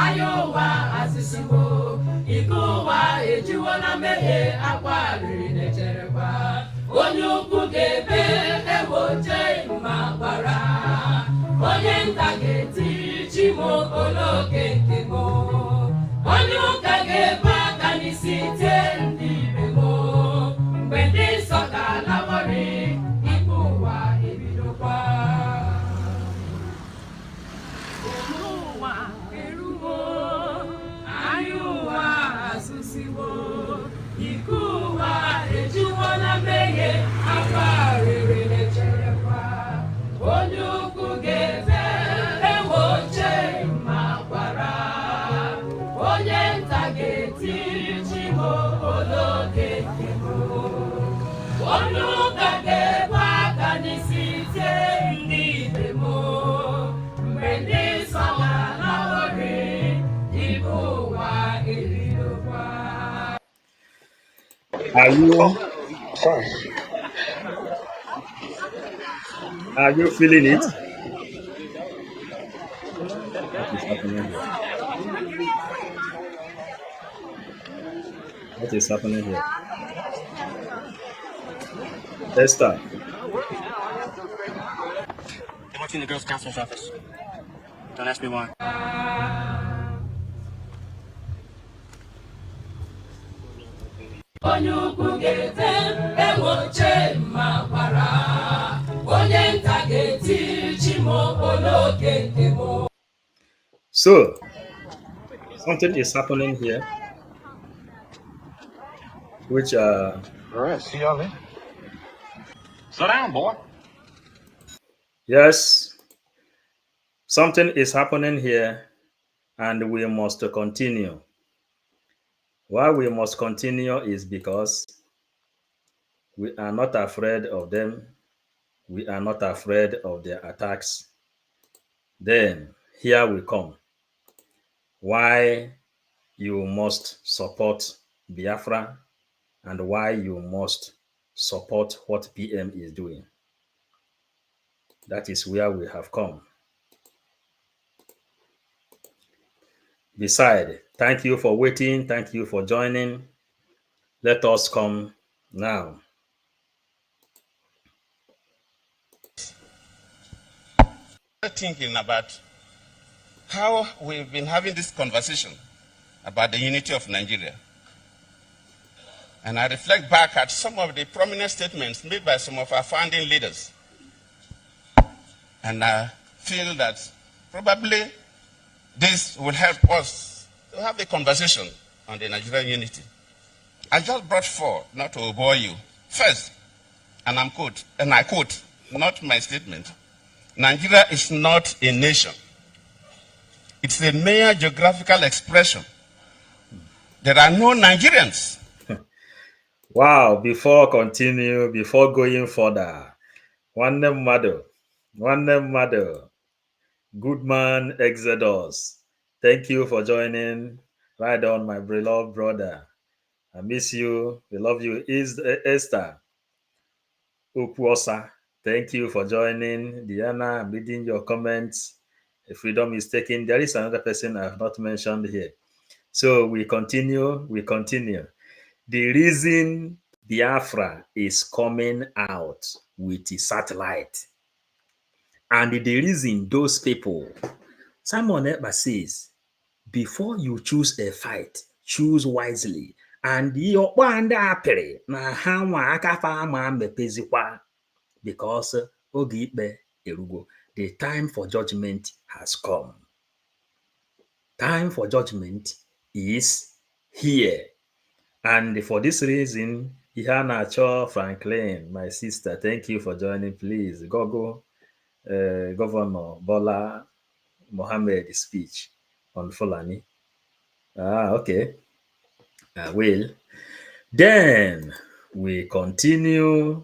B: anya ụwa azụsiwo ike ụwa ejiwo na mmehie akwa riri na-echerekwa onye ukwu ga-ebe egboche ma gbara onye nta ga-eti chimo oloke nke m onye ụka ga-ebe aka n'isi tie ndị ibe m mgbe ndị nsọ ga-alawori ikpe ụwa ebidokwa ụwa eruwo anya ụwa asụsiwo ike ụwa ejiwo na mmehie akwa rere na-echerekwa onye ukwu ga-ebe egboche ma gbara onye nta ga-eti chimo oloke nke m onye ụka ga-ebe aka n'isi tie ndị ibe m mgbe ndị nsọ ga-alawori ikpe ụwa ebidokwa.
A: Are you feeling it? What is happening here? Esther.
J: They want you in the girls' counselor's office. Don't ask me why.
B: Onye ukwu ga-ete egboche ma gbara onye nta ga-eti chimo oloke nke m.
A: So, something is happening here, which
E: All right, see y'all later. Sit down, boy.
A: yes, something is happening here, and we must continue. Why we must continue is because we are not afraid of them. We are not afraid of their attacks. Then here we come. Why you must support Biafra and why you must support what PM is doing. That is where we have come. Beside, thank you for waiting. Thank you for joining. Let us come now.
K: Thinking about how we've been having this conversation about the unity of Nigeria. And I reflect back at some of the prominent statements made by some of our founding leaders. And I feel that probably this will help us to have a conversation on the Nigerian unity. I just brought four, not to bore you. First, and I quote, not my statement, Nigeria is not a nation. It's a mere geographical expression. There are no Nigerians.
A: Wow, before going further, one mother, good man Exodus. Thank you for joining. Right on, my beloved brother. I miss you. We love you. Is Esther Ukwosa. Thank you for joining. Diana, I'm reading your comments. If freedom is taken, there is another person I have not mentioned here. So we continue. The reason Biafra is coming out with the satellite, and the reason those people, Simon Ekpa says, before you choose a fight, choose wisely. And your one apere na hanwa akafa ma mepezikwa, because ogibe erugo. The time for judgment has come. Time for judgment is here. And for this reason, Ihana Cho Franklin, my sister, thank you for joining. Please, Governor Bola Mohammed's speech on Fulani. Okay. I will. Then we continue.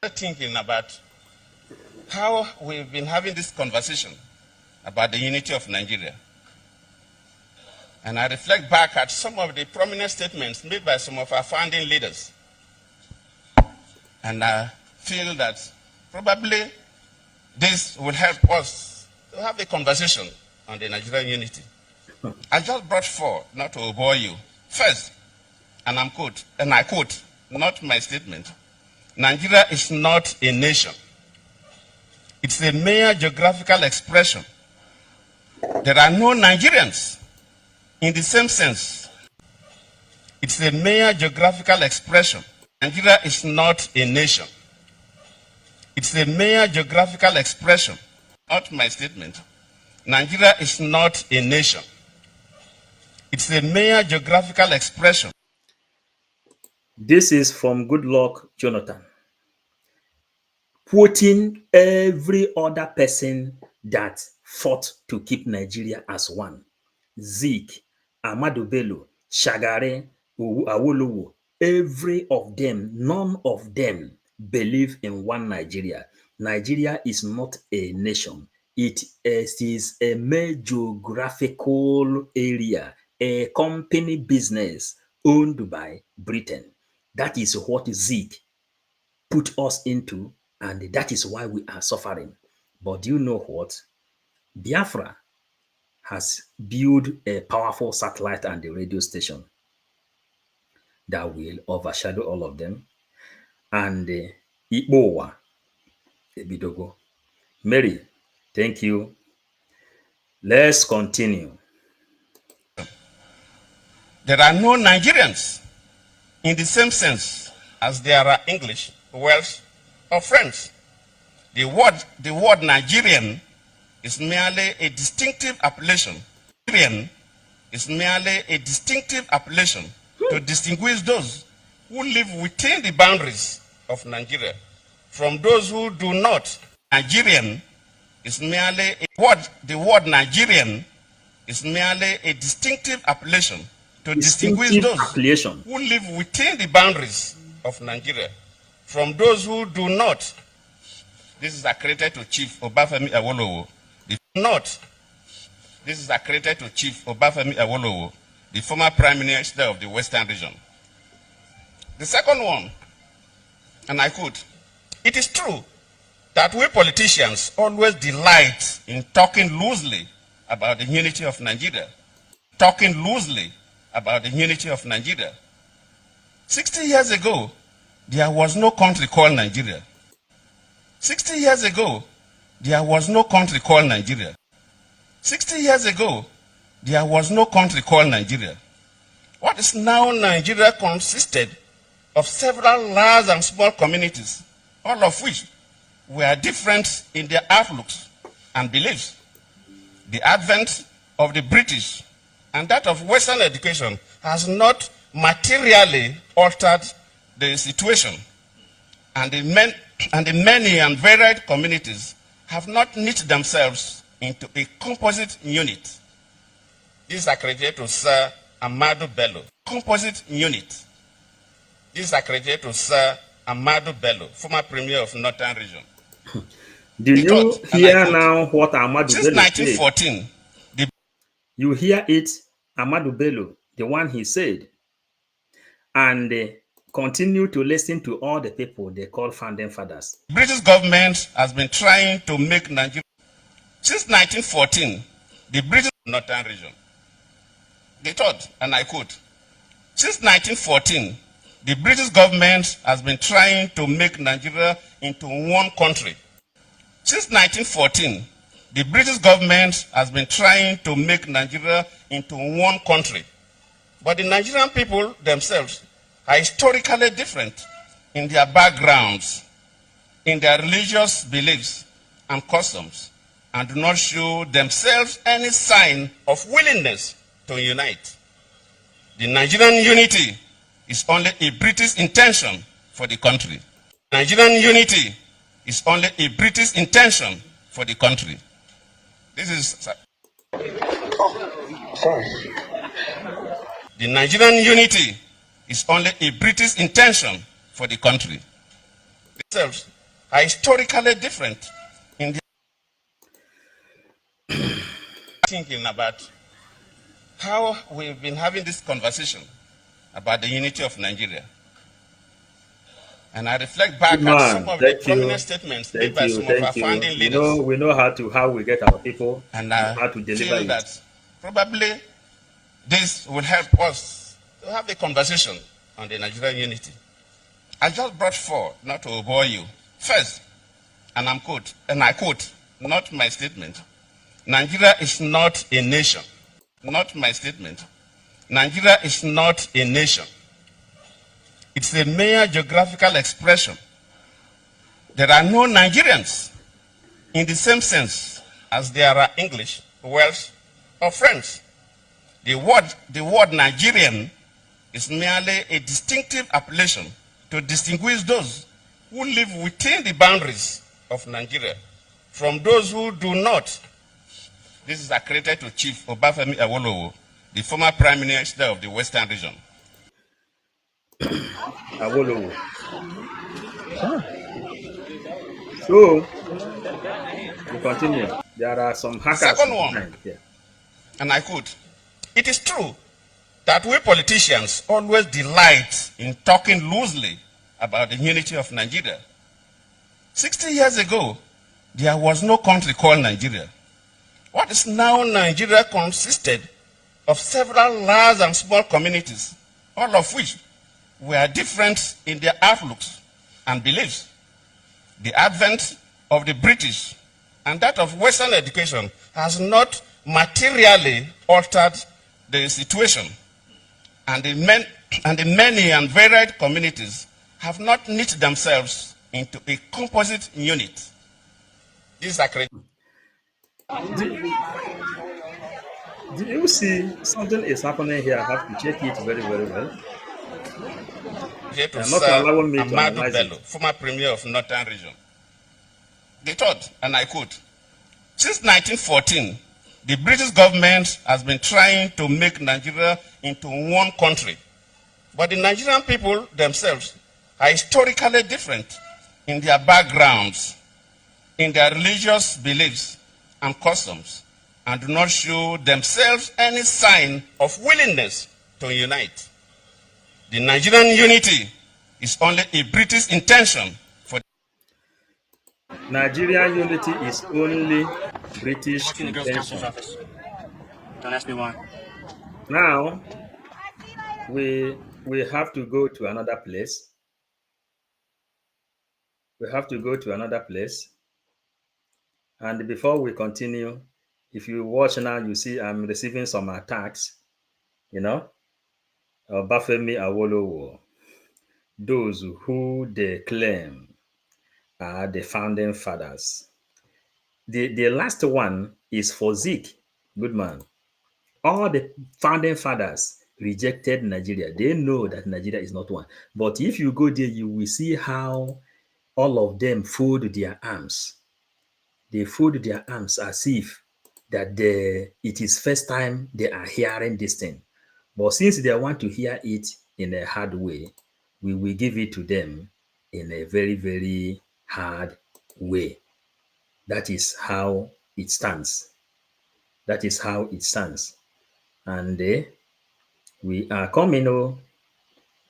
K: Thinking about how we've been having this conversation about the unity of Nigeria. And I reflect back at some of the prominent statements made by some of our founding leaders. And I feel that probably this will help us to have a conversation on the Nigerian unity. I just brought four, not to bore you. First, and I quote, not my statement, Nigeria is not a nation. It's a mere geographical expression. There are no Nigerians in the same sense. It's a mere geographical expression. Nigeria is not a nation. It's a mere geographical expression, not my statement. Nigeria is not a nation. It's a mere geographical expression.
A: This is from Goodluck Jonathan, quoting every other person that fought to keep Nigeria as one. Zeke, Ahmadu Bello, Shagari, Awolowo, every of them, none of them believe in one Nigeria. Nigeria is not a nation. It is a mere geographical area, a company business owned by Britain. That is what Zeke put us into, and that is why we are suffering. But do you know what? Biafra has built a powerful satellite and a radio station that will overshadow all of them. And Igbowa, Ebidogo. Mary, thank you. Let's continue.
K: There are no Nigerians in the same sense as there are English, Welsh, or French. The word Nigerian is merely a distinctive appellation. Nigerian is merely a distinctive appellation to distinguish those who live within the boundaries of Nigeria from those who do not. Nigerian is merely the word Nigerian is merely a distinctive appellation to distinguish those who live within the boundaries of Nigeria from those who do not. This is accredited to Chief Obafemi Awolowo. This is accredited to Chief Obafemi Awolowo, the former Prime Minister of the Western Region. The second one, and I quote, it is true that we politicians always delight in talking loosely about the unity of Nigeria. 60 years ago, there was no country called Nigeria. 60 years ago, there was no country called Nigeria. 60 years ago, there was no country called Nigeria. What is now Nigeria consisted of several large and small communities, all of which were different in their outlooks and beliefs. The advent of the British and that of Western education has not materially altered the situation, and the many and varied communities have not knit themselves into a composite unit. This is accredited to Sir Ahmadu Bello. Composite unit. This is accredited to Sir Ahmadu Bello, former Premier of Northern Region.
A: Do you hear now what Ahmadu
K: Since
A: Bello
K: 1914,
A: said? You hear it, Ahmadu Bello, the one he said. And continue to listen to all the people they call founding fathers.
K: The British government has been trying to make Nigeria. Since 1914, the British Northern Region. They thought, and I quote, since 1914, the British government has been trying to make Nigeria into one country. Since 1914, the British government has been trying to make Nigeria into one country. But the Nigerian people themselves are historically different in their backgrounds, in their religious beliefs and customs, and do not show themselves any sign of willingness to unite. The Nigerian unity is only a British intention for the country. Nigerian unity is only a British intention for the country. This is... The Nigerian unity is only a British intention for the country. themselves are historically different in their thinking about how we've been having this conversation about the unity of Nigeria. And I reflect back at some of the prominent statements made by some of our founding leaders.
A: We know how we get our people
K: and
A: how to deliver
K: feel
A: it.
K: That probably this will help us to have a conversation on the Nigerian unity. I just brought four, not to bore you. First, and I quote, not my statement, Nigeria is not a nation. Not my statement. Nigeria is not a nation. It's a mere geographical expression. There are no Nigerians in the same sense as there are English, Welsh, or French. The word Nigerian is merely a distinctive appellation to distinguish those who live within the boundaries of Nigeria from those who do not. This is accredited to Chief Obafemi Awolowo, the former Prime Minister of the Western region.
A: Awolowo. So, we continue. There are some hackers.
K: Second one, and I quote, it is true that we politicians always delight in talking loosely about the unity of Nigeria. 60 years ago, there was no country called Nigeria. What is now Nigeria consisted of several large and small communities, all of which were different in their outlooks and beliefs. The advent of the British and that of Western education has not materially altered the situation, and the many and varied communities have not knit themselves into a composite unit. This is
A: do you see something is happening here? I have to check it very, very well.
K: Here to
A: not allowing me to
K: Amadu Bello, former premier of Northern Region. They thought, and I quote, since 1914, the British government has been trying to make Nigeria into one country. But the Nigerian people themselves are historically different in their backgrounds, in their religious beliefs and customs, and do not show themselves any sign of willingness to unite. The Nigerian unity is only a British intention for
A: Nigerian unity is only British intention.
J: Don't ask me why.
A: Now, we have to go to another place. We have to go to another place. And before we continue, if you watch now, you see I'm receiving some attacks, you know, Obafemi Awolowo, those who they claim are the founding fathers. The last one is for Zeke, good man. All the founding fathers rejected Nigeria. They know that Nigeria is not one. But if you go there, you will see how all of them fold their arms. They fold their arms as if that it is first time they are hearing this thing. But since they want to hear it in a hard way, we will give it to them in a very, very hard way. That is how it stands. That is how it stands. And we are coming. Oh,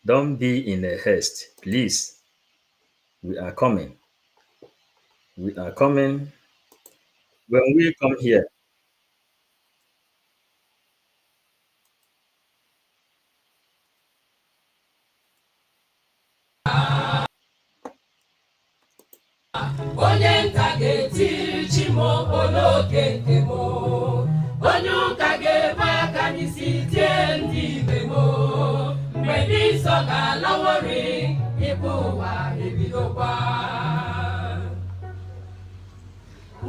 A: don't be in a haste, please. We are coming. We are coming. When we come here,
B: onye nta ga-etiri chi m oke nke m, onye ụka ga-ebe aka n'isi tie ndị ibe m, mgbe ndị nsọ ga-alawori ịbụ ụwa ebidokwa.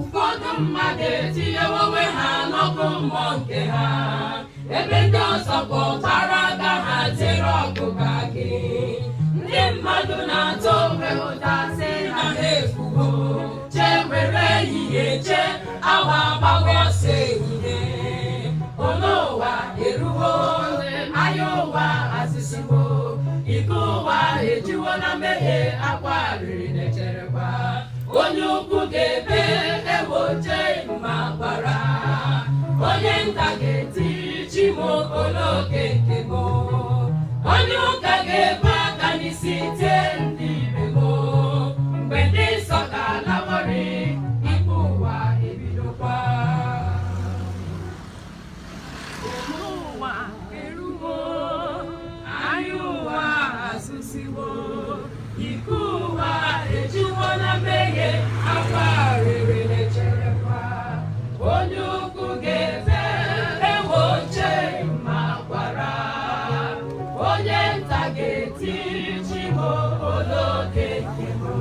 B: Ụfọdụ mmadụ etinyewo onwe ha n'ọkụ mmụọ nke ha, ebe ndị ọzọ kpọtara aka ha tere ọkụ ka gị. Ndị mmadụ na-atụ onwe ụta sị na ha efugo, chee were ehihie chee awa agbaghị ọsọ ehihie. Olu ụwa eruwo, anya ụwa azịsiwo, ike ụwa ejiwo na mmehie akwa riri na-eche. onye ukwu ga-ebe ewoche magbara onye nta ga-eti chimo oloke nke mo onye ụka ga-ebe aka n'isi tie ndị ibe mo mgbe ndị nsọ ga-alawari ikpe ụwa ebidokwa ụwa eruwo anyị ụwa asụsiwo ike ụwa ejuwo na mmehie akwa rere na-echerekwa onye ukwu ga-efe ewoche ma gwara onye nta ga-eti chimo oloke nkemo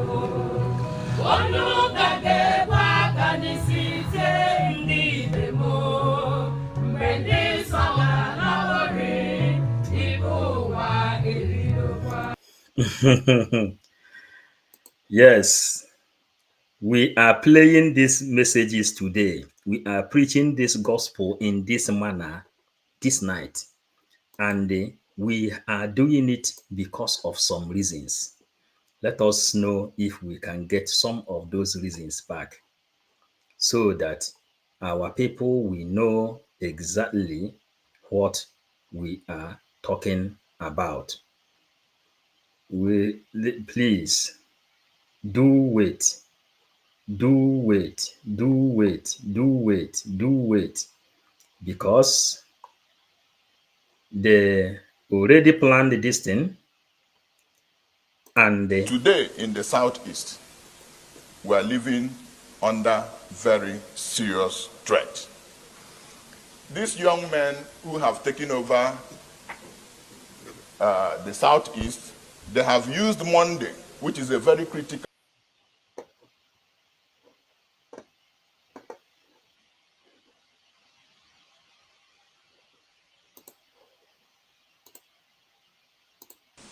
B: onye ụka ga-ebe aka n'isi tie ndị ibe mo mgbe ndị nsọ ga-alawari ikpe ụwa ebidokwa.
A: Yes, we are playing these messages today. We are preaching this gospel in this manner this night. And we are doing it because of some reasons. Let us know if we can get some of those reasons back so that our people will know exactly what we are talking about. Please do wait, because they already planned this thing. And
I: today in the southeast, we are living under very serious threat. These young men who have taken over the southeast, they have used Monday, which is a very critical.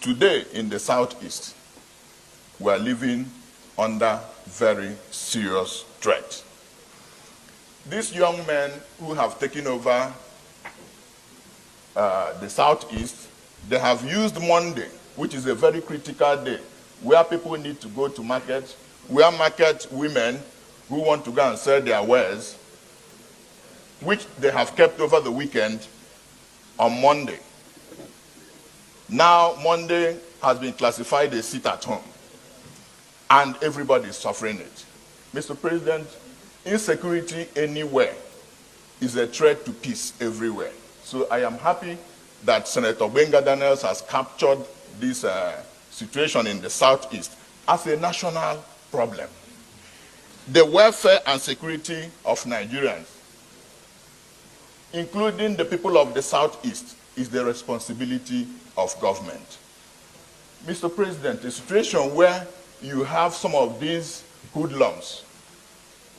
I: Today in the southeast, we are living under very serious threat. These young men who have taken over the southeast, they have used Monday, which is a very critical day, where people need to go to market, where market women who want to go and sell their wares, which they have kept over the weekend, on Monday. Now, Monday has been classified as sit at home, and everybody is suffering it. Mr. President, insecurity anywhere is a threat to peace everywhere. So I am happy that Senator Benga Daniels has captured this situation in the southeast as a national problem. The welfare and security of Nigerians, including the people of the southeast, is the responsibility of government. Mr. President, a situation where you have some of these hoodlums,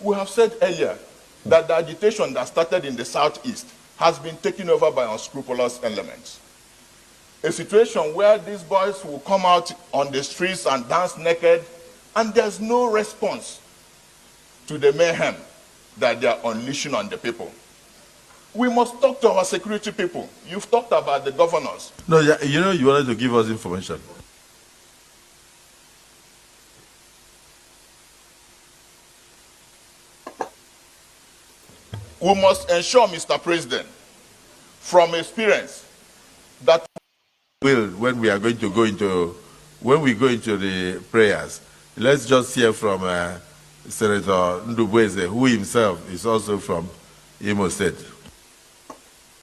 I: we have said earlier that the agitation that started in the southeast has been taken over by unscrupulous elements. A situation where these boys will come out on the streets and dance naked, and there's no response to the mayhem that they are unleashing on the people. We must talk to our security people. You've talked about the governors.
L: No, you know, you wanted to give us information.
I: We must ensure, Mr. President, from experience, that
L: when we are going to go into, when we go into the prayers, let's just hear from Senator Ndubweze, who himself is also from Imo State.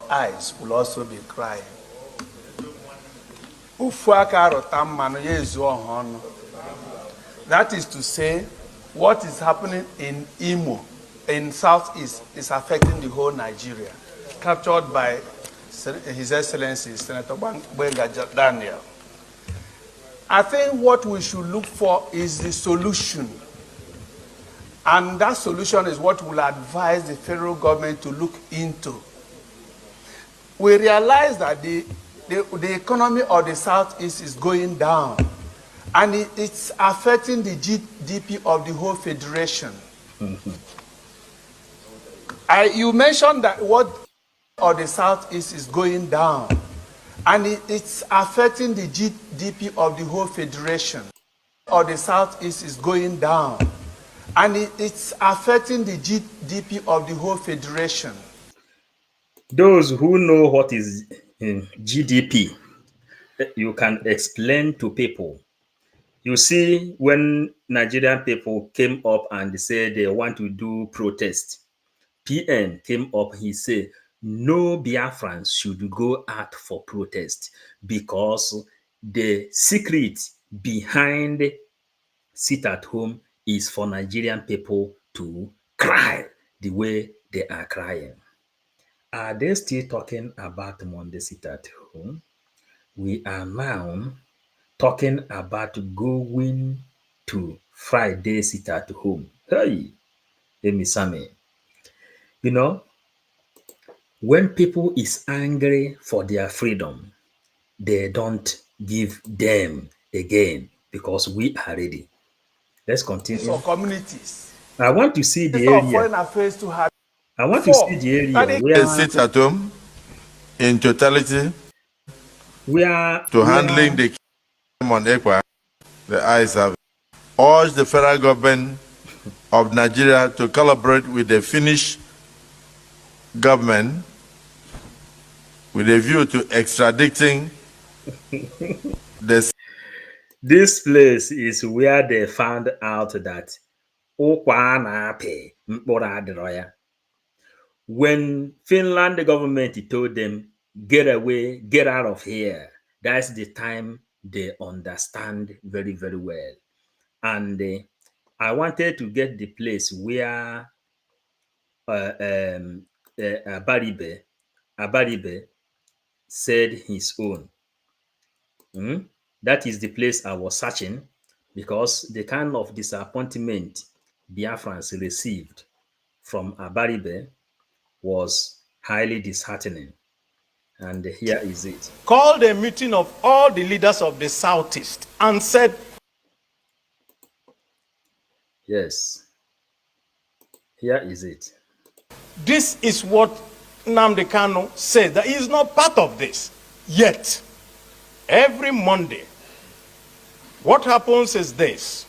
M: Eyes will also be crying. That is to say, what is happening in Imo, in Southeast, is affecting the whole Nigeria, captured by His Excellency Senator Benga Daniel. I think what we should look for is the solution. And that solution is what we'll advise the federal government to look into. We realize that the economy of the Southeast is going down, and it's affecting the GDP of the whole federation. You mentioned that what of the Southeast is going down, and it's affecting the GDP of the whole federation. Or the Southeast is going down, And it's affecting the GDP of the whole federation.
A: Those who know what is GDP, you can explain to people. You see, when Nigerian people came up and said they want to do protest, PN came up, he said, no Biafrans should go out for protest because the secret behind sit at home is for Nigerian people to cry the way they are crying. Are they still talking about Monday sit at home? We are now talking about going to Friday sit at home. Hey, Emisame. You know, when people is angry for their freedom, they don't give them again because we are ready. Let's continue.
M: For communities.
A: I want to see the
M: Minister of
A: area.
M: Foreign Affairs to have
A: I want to see the area
L: They sit at home in totality to handling the on ECWA. The eyes have urged the federal government of Nigeria to collaborate with the Finnish government with a view to extraditing the.
A: This place is where they found out that ụkwa na-apị mkpụrụ adịrọ ya. When Finland government told them, get away, get out of here, that's the time they understand very, very well. And I wanted to get the place where Abaribe said his own. That is the place I was searching because the kind of disappointment Biafrans received from Abaribe was highly disheartening. And here is it.
M: Called a meeting of all the leaders of the Southeast and said,
A: yes, here is it.
M: This is what Nnamdi Kanu said, that he is not part of this. Yet, every Monday, what happens is this.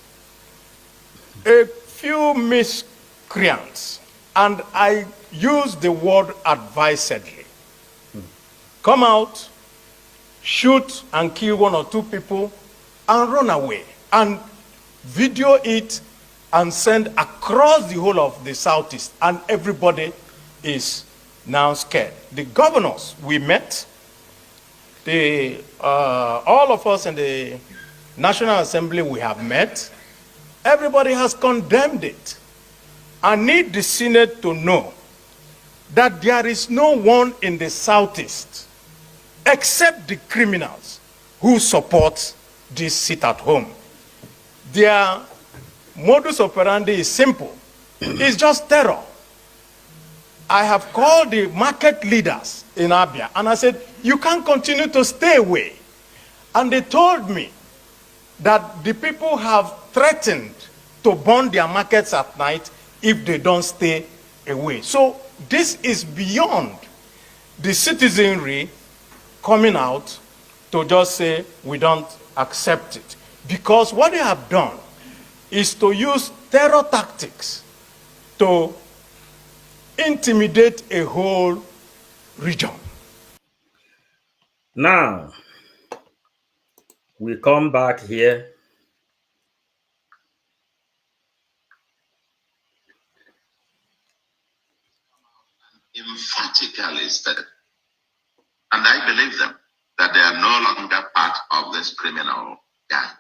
M: A few miscreants, and I use the word advisedly, come out, shoot and kill one or two people, and run away, and video it and send across the whole of the Southeast, and everybody is now scared. The governors we met, all of us in the National Assembly we have met, everybody has condemned it. I need the Senate to know that there is no one in the Southeast except the criminals who support this sit at home. Their modus operandi is simple. It's just terror. I have called the market leaders in Abia and I said, you can't continue to stay away. And they told me that the people have threatened to burn their markets at night if they don't stay away. So this is beyond the citizenry coming out to just say we don't accept it. Because what they have done is to use terror tactics to intimidate a whole region.
A: Now, we come back here.
C: Emphatically stated, and I believe them, that they are no longer part of this criminal gang,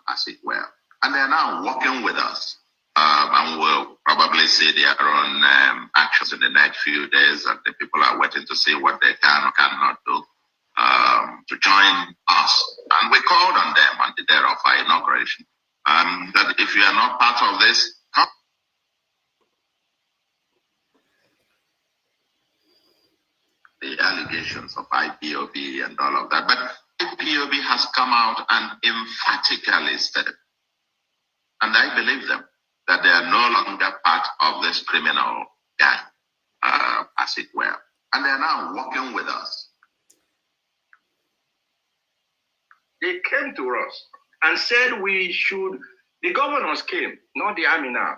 C: as it were. And they are now working with us. And we'll probably see their own actions in the next few days. And the people are waiting to see what they can or cannot do to join us. And we called on them on the day of our inauguration. That if you are not part of this, come. The allegations of IPOB and all of that. But IPOB has come out and emphatically stated, and I believe them, that they are no longer part of this criminal gang, as it were. And they are now working with us. They came to us and said we should, The governors came, not the army now.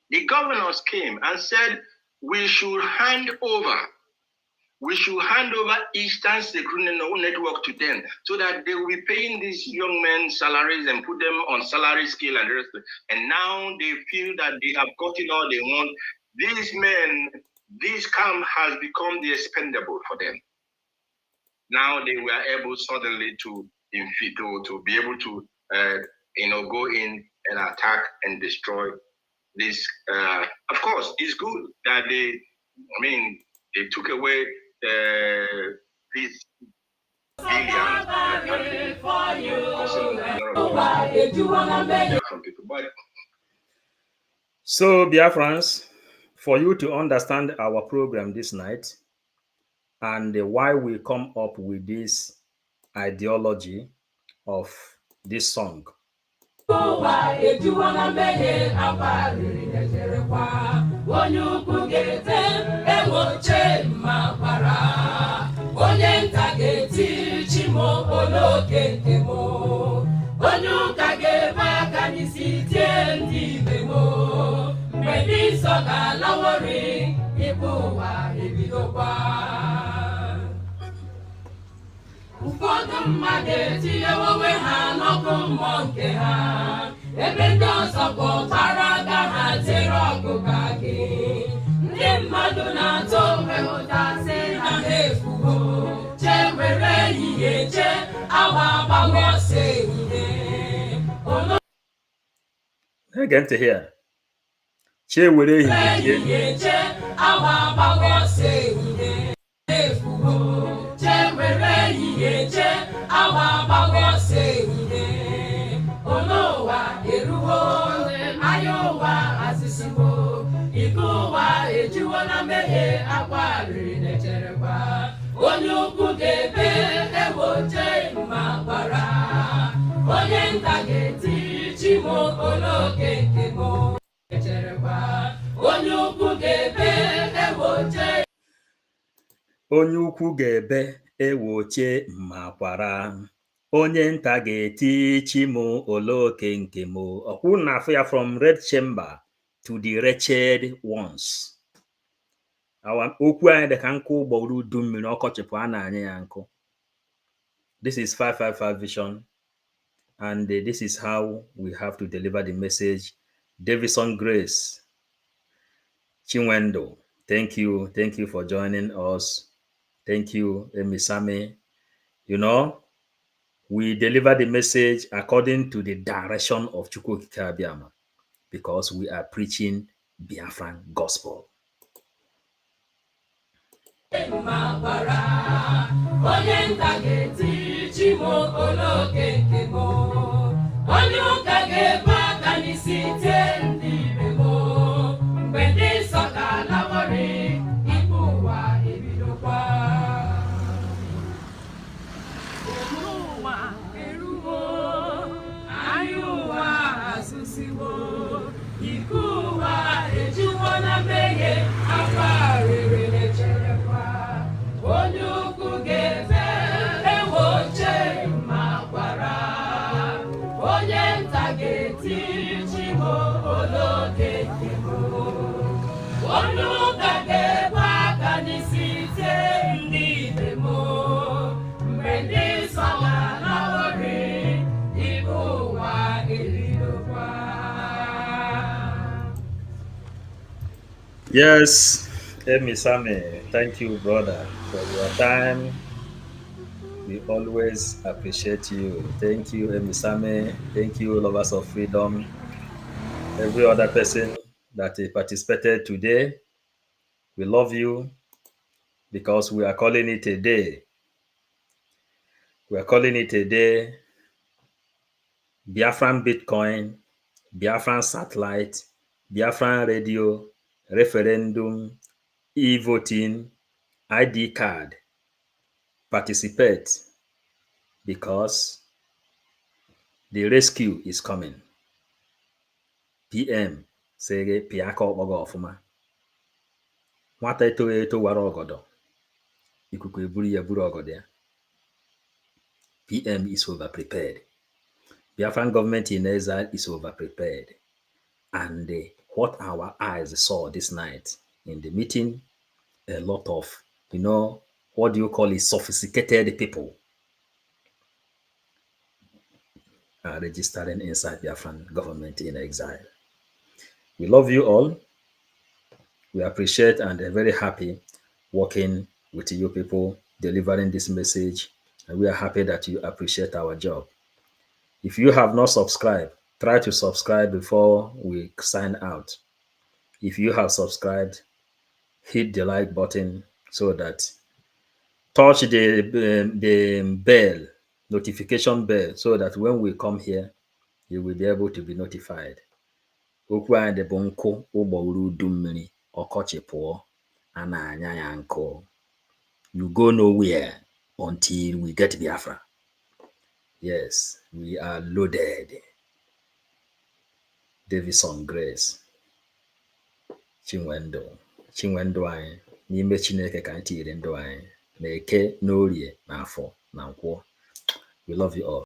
C: The governors came and said, we should hand over Eastern Security Network to them so that they will be paying these young men salaries and put them on salary scale and the rest. And now they feel that they have gotten all they want. These men, this camp has become the expendable for them. Now they were able suddenly to be able to go in and attack and destroy this. Of course, it's good that they took away these billions from people. But
A: so, Biafrans, for you to understand our program this night and why we come up with this ideology of this song.
B: Ụfọdụ mmadụ etinyewo onwe ha n'ọkụ mmụọ nke ha ebe ndị ọzọ kpọtara aka ha tere ọgụ ka gị ndị mmadụ na-atụ onwe ụta sị na ha efugo chee were ehihie chee awa agbawa ọsọ ehihie.
A: Ege ntị here. Chee were ehihie
B: chee awa agbawa ọsọ ehihie. Onye ukwu ga-ebe ewoche ma gbara onye nta ga-eti chimo oloke nke mo echerekwa onye ukwu ga-ebe ewoche
A: onye ukwu ga-ebe ewoche ma kwara onye nta ga-eti chimo oloke nke mo. Ọkwụ na afọ ya from red chamber to the wretched ones. Okwu anyị dị ka nkụ gbọrọ udu mmiri ọkọchịpụ a na-anya ya nkụ. This is 555 vision and this is how we have to deliver the message. Davison Grace Chinwendo, thank you for joining us. Thank you, Emisame. You know, we deliver the message according to the direction of Chukwuokike Abiama because we are preaching Biafran gospel.
B: Onye nta ga-eti chimo oloke nke mo onye ụka ga-ebe aka n'isi tie ndị ibe mo mgbe ndị nsọ ga-alawori ikpe ụwa ebidokwa ụwa eruwo anyị ụwa asụsiwo ike ụwa ejuwo na mmehie afọ arịrị na-echerekwa onye ukwu ga-ebe ewoche ma gwara onye nta ga-eti chimo oloke nke mo onye ụka ga-ebe aka n'isi tie ndị ibe mo mgbe ndị nsọ ga-alawori ikpe ụwa ebidokwa.
A: Yes, Emisame, thank you, brother, for your time. We always appreciate you. Thank you, Emisame. Thank you, lovers of freedom. Every other person that participated today, we love you because we are calling it a day. We are calling it a day. Biafran Bitcoin, Biafran Satellite, Biafran Radio, Referendum, e-voting, IDcard. Participate because the rescue is coming. PM say piaka okpogo ofuma. Nwata eto wara ogodo. Ikuku eburu ya buru ogodo ya. PM is over prepared. Biafran government in exile is overprepared. And what our eyes saw this night in the meeting, a lot of, what do you call it, sophisticated people are registering inside Biafran government in exile. We love you all. We appreciate and are very happy working with you people, delivering this message. And we are happy that you appreciate our job. If you have not subscribed, try to subscribe before we sign out. If you have subscribed, hit the like button so that touch the bell, notification bell, so that when we come here, you will be able to be notified. Okwu anyị bụ nkụ ụgbọuru udu mmiri ọkọchị pụọ a na-anya ya nkụ. You go nowhere until we get Biafra. Yes, we are loaded. Davison Grace Chinwendo anyị n'ime Chineke ka anyị tinyere ndụ anyị na Eke, n'Orie, na Afọ, na Nkwọ. We love you all.